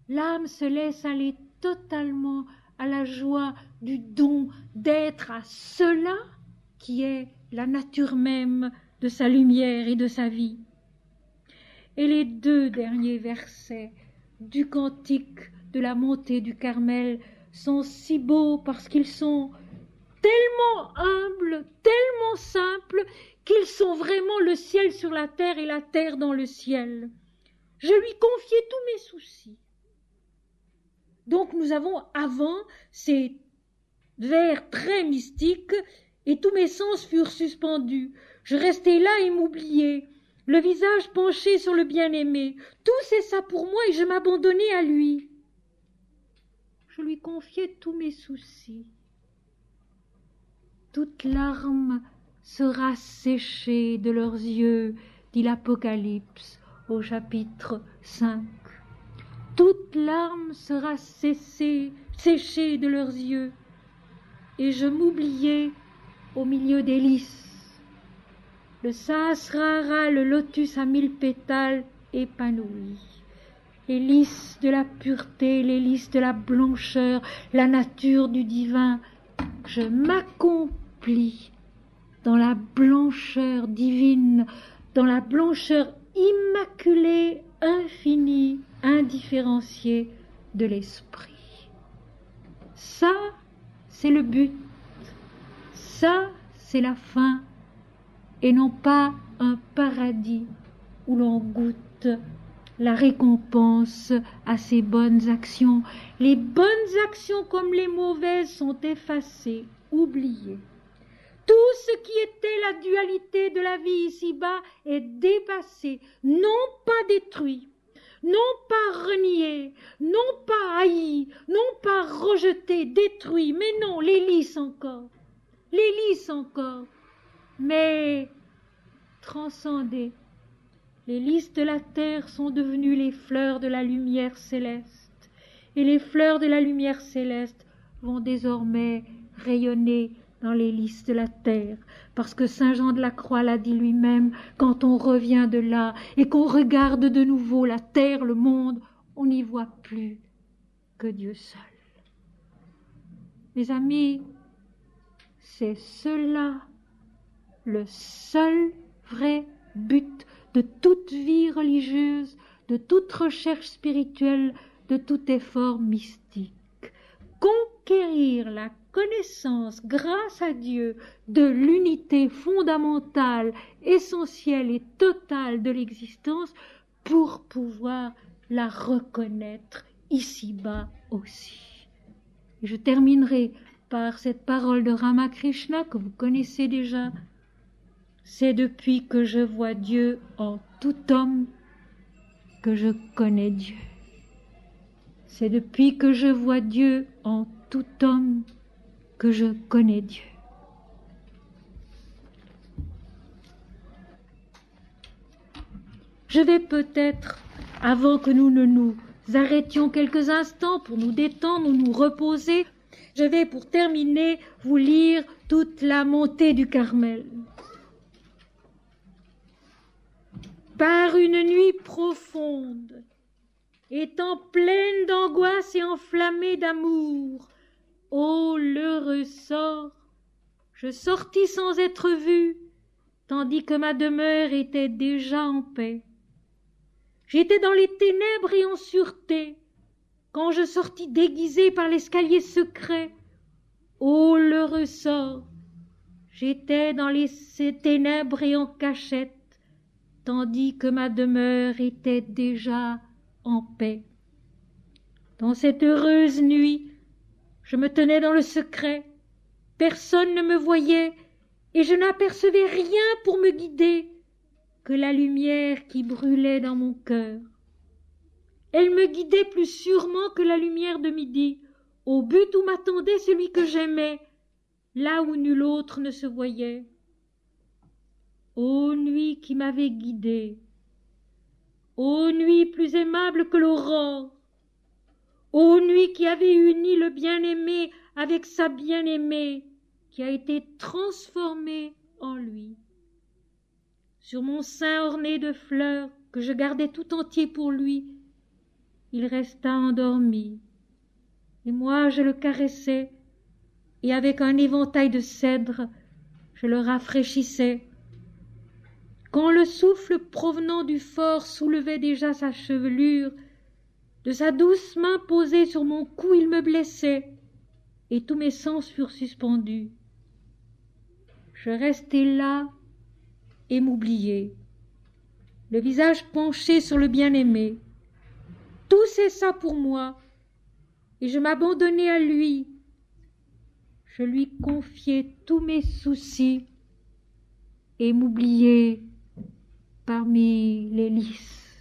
L'âme se laisse aller totalement à la joie du don d'être à cela qui est la nature même de sa lumière et de sa vie. Et les 2 derniers versets du cantique de la montée du Carmel sont si beaux parce qu'ils sont tellement humbles, tellement simples, qu'ils sont vraiment le ciel sur la terre et la terre dans le ciel. Je lui confiai tous mes soucis. Donc nous avons avant ces vers très mystiques et tous mes sens furent suspendus. Je restais là et m'oubliais, le visage penché sur le bien-aimé. Tout cessa pour moi et je m'abandonnai à lui. Je lui confiai tous mes soucis. Toute larme sera séchée de leurs yeux, dit l'Apocalypse au chapitre 5. Toute larme sera séchée de leurs yeux, et je m'oubliais au milieu des lys. Le Sahasrara, le lotus à 1000 pétales épanoui. Les lys de la pureté, les lys de la blancheur, la nature du divin. Je m'accomplis dans la blancheur divine, dans la blancheur immaculée, infinie, indifférenciée de l'esprit. Ça, c'est le but. Ça, c'est la fin, et non pas un paradis où l'on goûte la récompense à ses bonnes actions. Les bonnes actions comme les mauvaises sont effacées, oubliées. Tout ce qui était la dualité de la vie ici-bas est dépassé, non pas détruit, non pas renié, non pas haï, non pas rejeté, détruit, mais non, les lys encore, mais transcendé. Les lys de la terre sont devenues les fleurs de la lumière céleste, et les fleurs de la lumière céleste vont désormais rayonner dans les lys de la terre, parce que Saint Jean de la Croix l'a dit lui-même, quand on revient de là et qu'on regarde de nouveau la terre, le monde, on n'y voit plus que Dieu seul. Mes amis, c'est cela le seul vrai but de toute vie religieuse, de toute recherche spirituelle, de tout effort mystique. Conquérir la connaissance, grâce à Dieu, de l'unité fondamentale, essentielle et totale de l'existence pour pouvoir la reconnaître ici-bas aussi. Et je terminerai par cette parole de Ramakrishna que vous connaissez déjà. C'est depuis que je vois Dieu en tout homme que je connais Dieu. C'est depuis que je vois Dieu en tout homme que je connais Dieu. Je vais peut-être, avant que nous ne nous arrêtions quelques instants pour nous détendre ou nous reposer, je vais pour terminer vous lire toute la montée du Carmel. Par une nuit profonde, étant pleine d'angoisse et enflammée d'amour, ô l'heureux sort, je sortis sans être vue, tandis que ma demeure était déjà en paix. J'étais dans les ténèbres et en sûreté, quand je sortis déguisée par l'escalier secret. Ô l'heureux sort, j'étais dans les ténèbres et en cachette, tandis que ma demeure était déjà en paix. Dans cette heureuse nuit, je me tenais dans le secret, personne ne me voyait, et je n'apercevais rien pour me guider que la lumière qui brûlait dans mon cœur. Elle me guidait plus sûrement que la lumière de midi, au but où m'attendait celui que j'aimais, là où nul autre ne se voyait. Ô nuit qui m'avait guidée, ô nuit plus aimable que l'aurore, ô nuit qui avait uni le bien-aimé avec sa bien-aimée, qui a été transformée en lui. Sur mon sein orné de fleurs, que je gardais tout entier pour lui, il resta endormi, et moi je le caressais, et avec un éventail de cèdre, je le rafraîchissais. Quand le souffle provenant du fort soulevait déjà sa chevelure, de sa douce main posée sur mon cou, il me blessait, et tous mes sens furent suspendus. Je restai là et m'oubliai, le visage penché sur le bien-aimé. Tout cessa pour moi, et je m'abandonnai à lui. Je lui confiai tous mes soucis et m'oubliai parmi les lys.